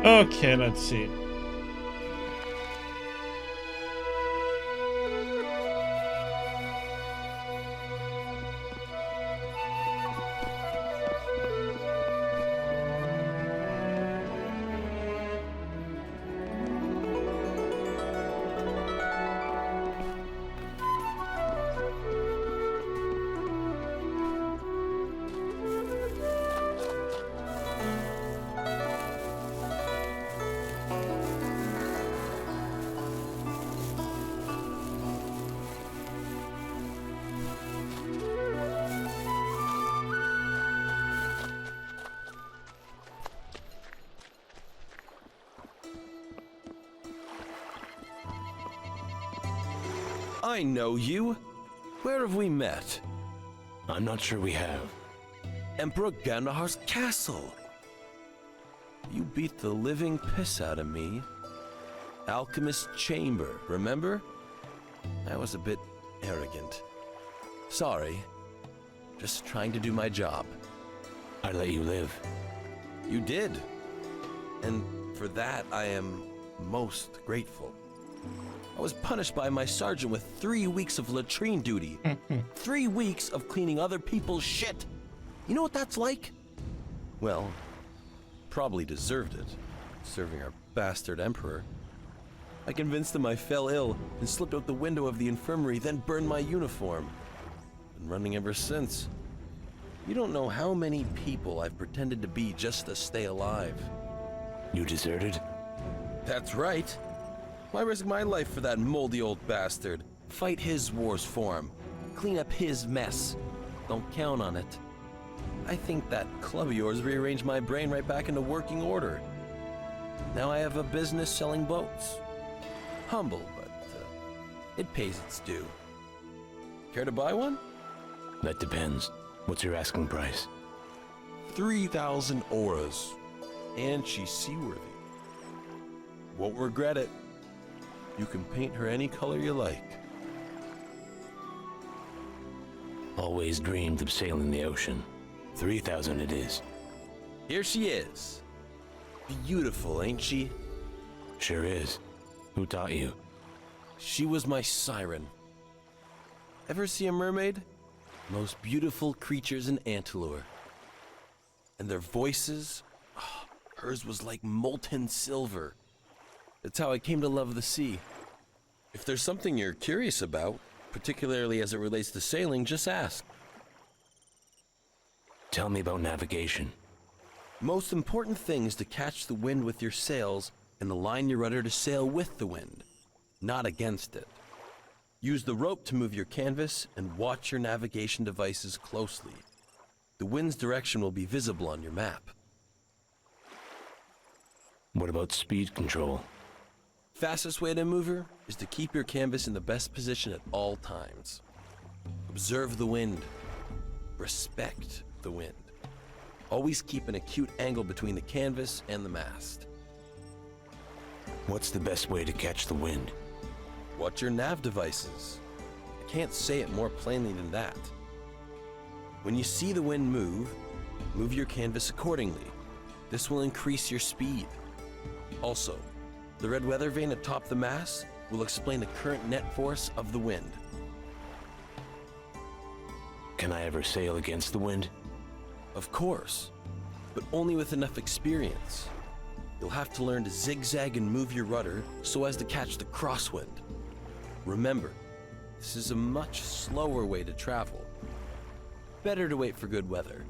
Okay, let's see. I know you. Where have we met? I'm not sure we have. Emperor Gandahar's castle. You beat the living piss out of me. Alchemist's chamber, remember? I was a bit arrogant. Sorry. Just trying to do my job. I let you live. You did. And for that, I am most grateful. I was punished by my sergeant with 3 weeks of latrine duty. 3 weeks of cleaning other people's shit. You know what that's like? Well, probably deserved it, serving our bastard emperor. I convinced him I fell ill and slipped out the window of the infirmary, then burned my uniform. Been running ever since. You don't know how many people I've pretended to be just to stay alive. You deserted? That's right. Why risk my life for that moldy old bastard? Fight his wars for him. Clean up his mess. Don't count on it. I think that club of yours rearranged my brain right back into working order. Now I have a business selling boats. Humble, but it pays its due. Care to buy one? That depends. What's your asking price? 3,000 auras. And she's seaworthy. Won't regret it. You can paint her any color you like. Always dreamed of sailing the ocean. 3,000 it is. Here she is. Beautiful, ain't she? Sure is. Who taught you? She was my siren. Ever see a mermaid? Most beautiful creatures in Antilure. And their voices, hers was like molten silver. That's how I came to love the sea. If there's something you're curious about, particularly as it relates to sailing, just ask. Tell me about navigation. Most important thing is to catch the wind with your sails and align your rudder to sail with the wind, not against it. Use the rope to move your canvas and watch your navigation devices closely. The wind's direction will be visible on your map. What about speed control? Fastest way to move her is to keep your canvas in the best position at all times. Observe the wind. Respect the wind. Always keep an acute angle between the canvas and the mast. What's the best way to catch the wind? Watch your nav devices. I can't say it more plainly than that. When you see the wind move your canvas accordingly. This will increase your speed. Also, the red weather vane atop the mast will explain the current net force of the wind. Can I ever sail against the wind? Of course, but only with enough experience. You'll have to learn to zigzag and move your rudder so as to catch the crosswind. Remember, this is a much slower way to travel. Better to wait for good weather.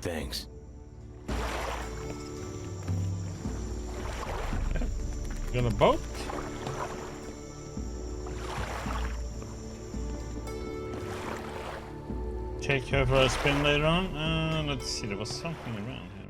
Thanks. Got a boat? Take her for a spin later on. Let's see, there was something around here.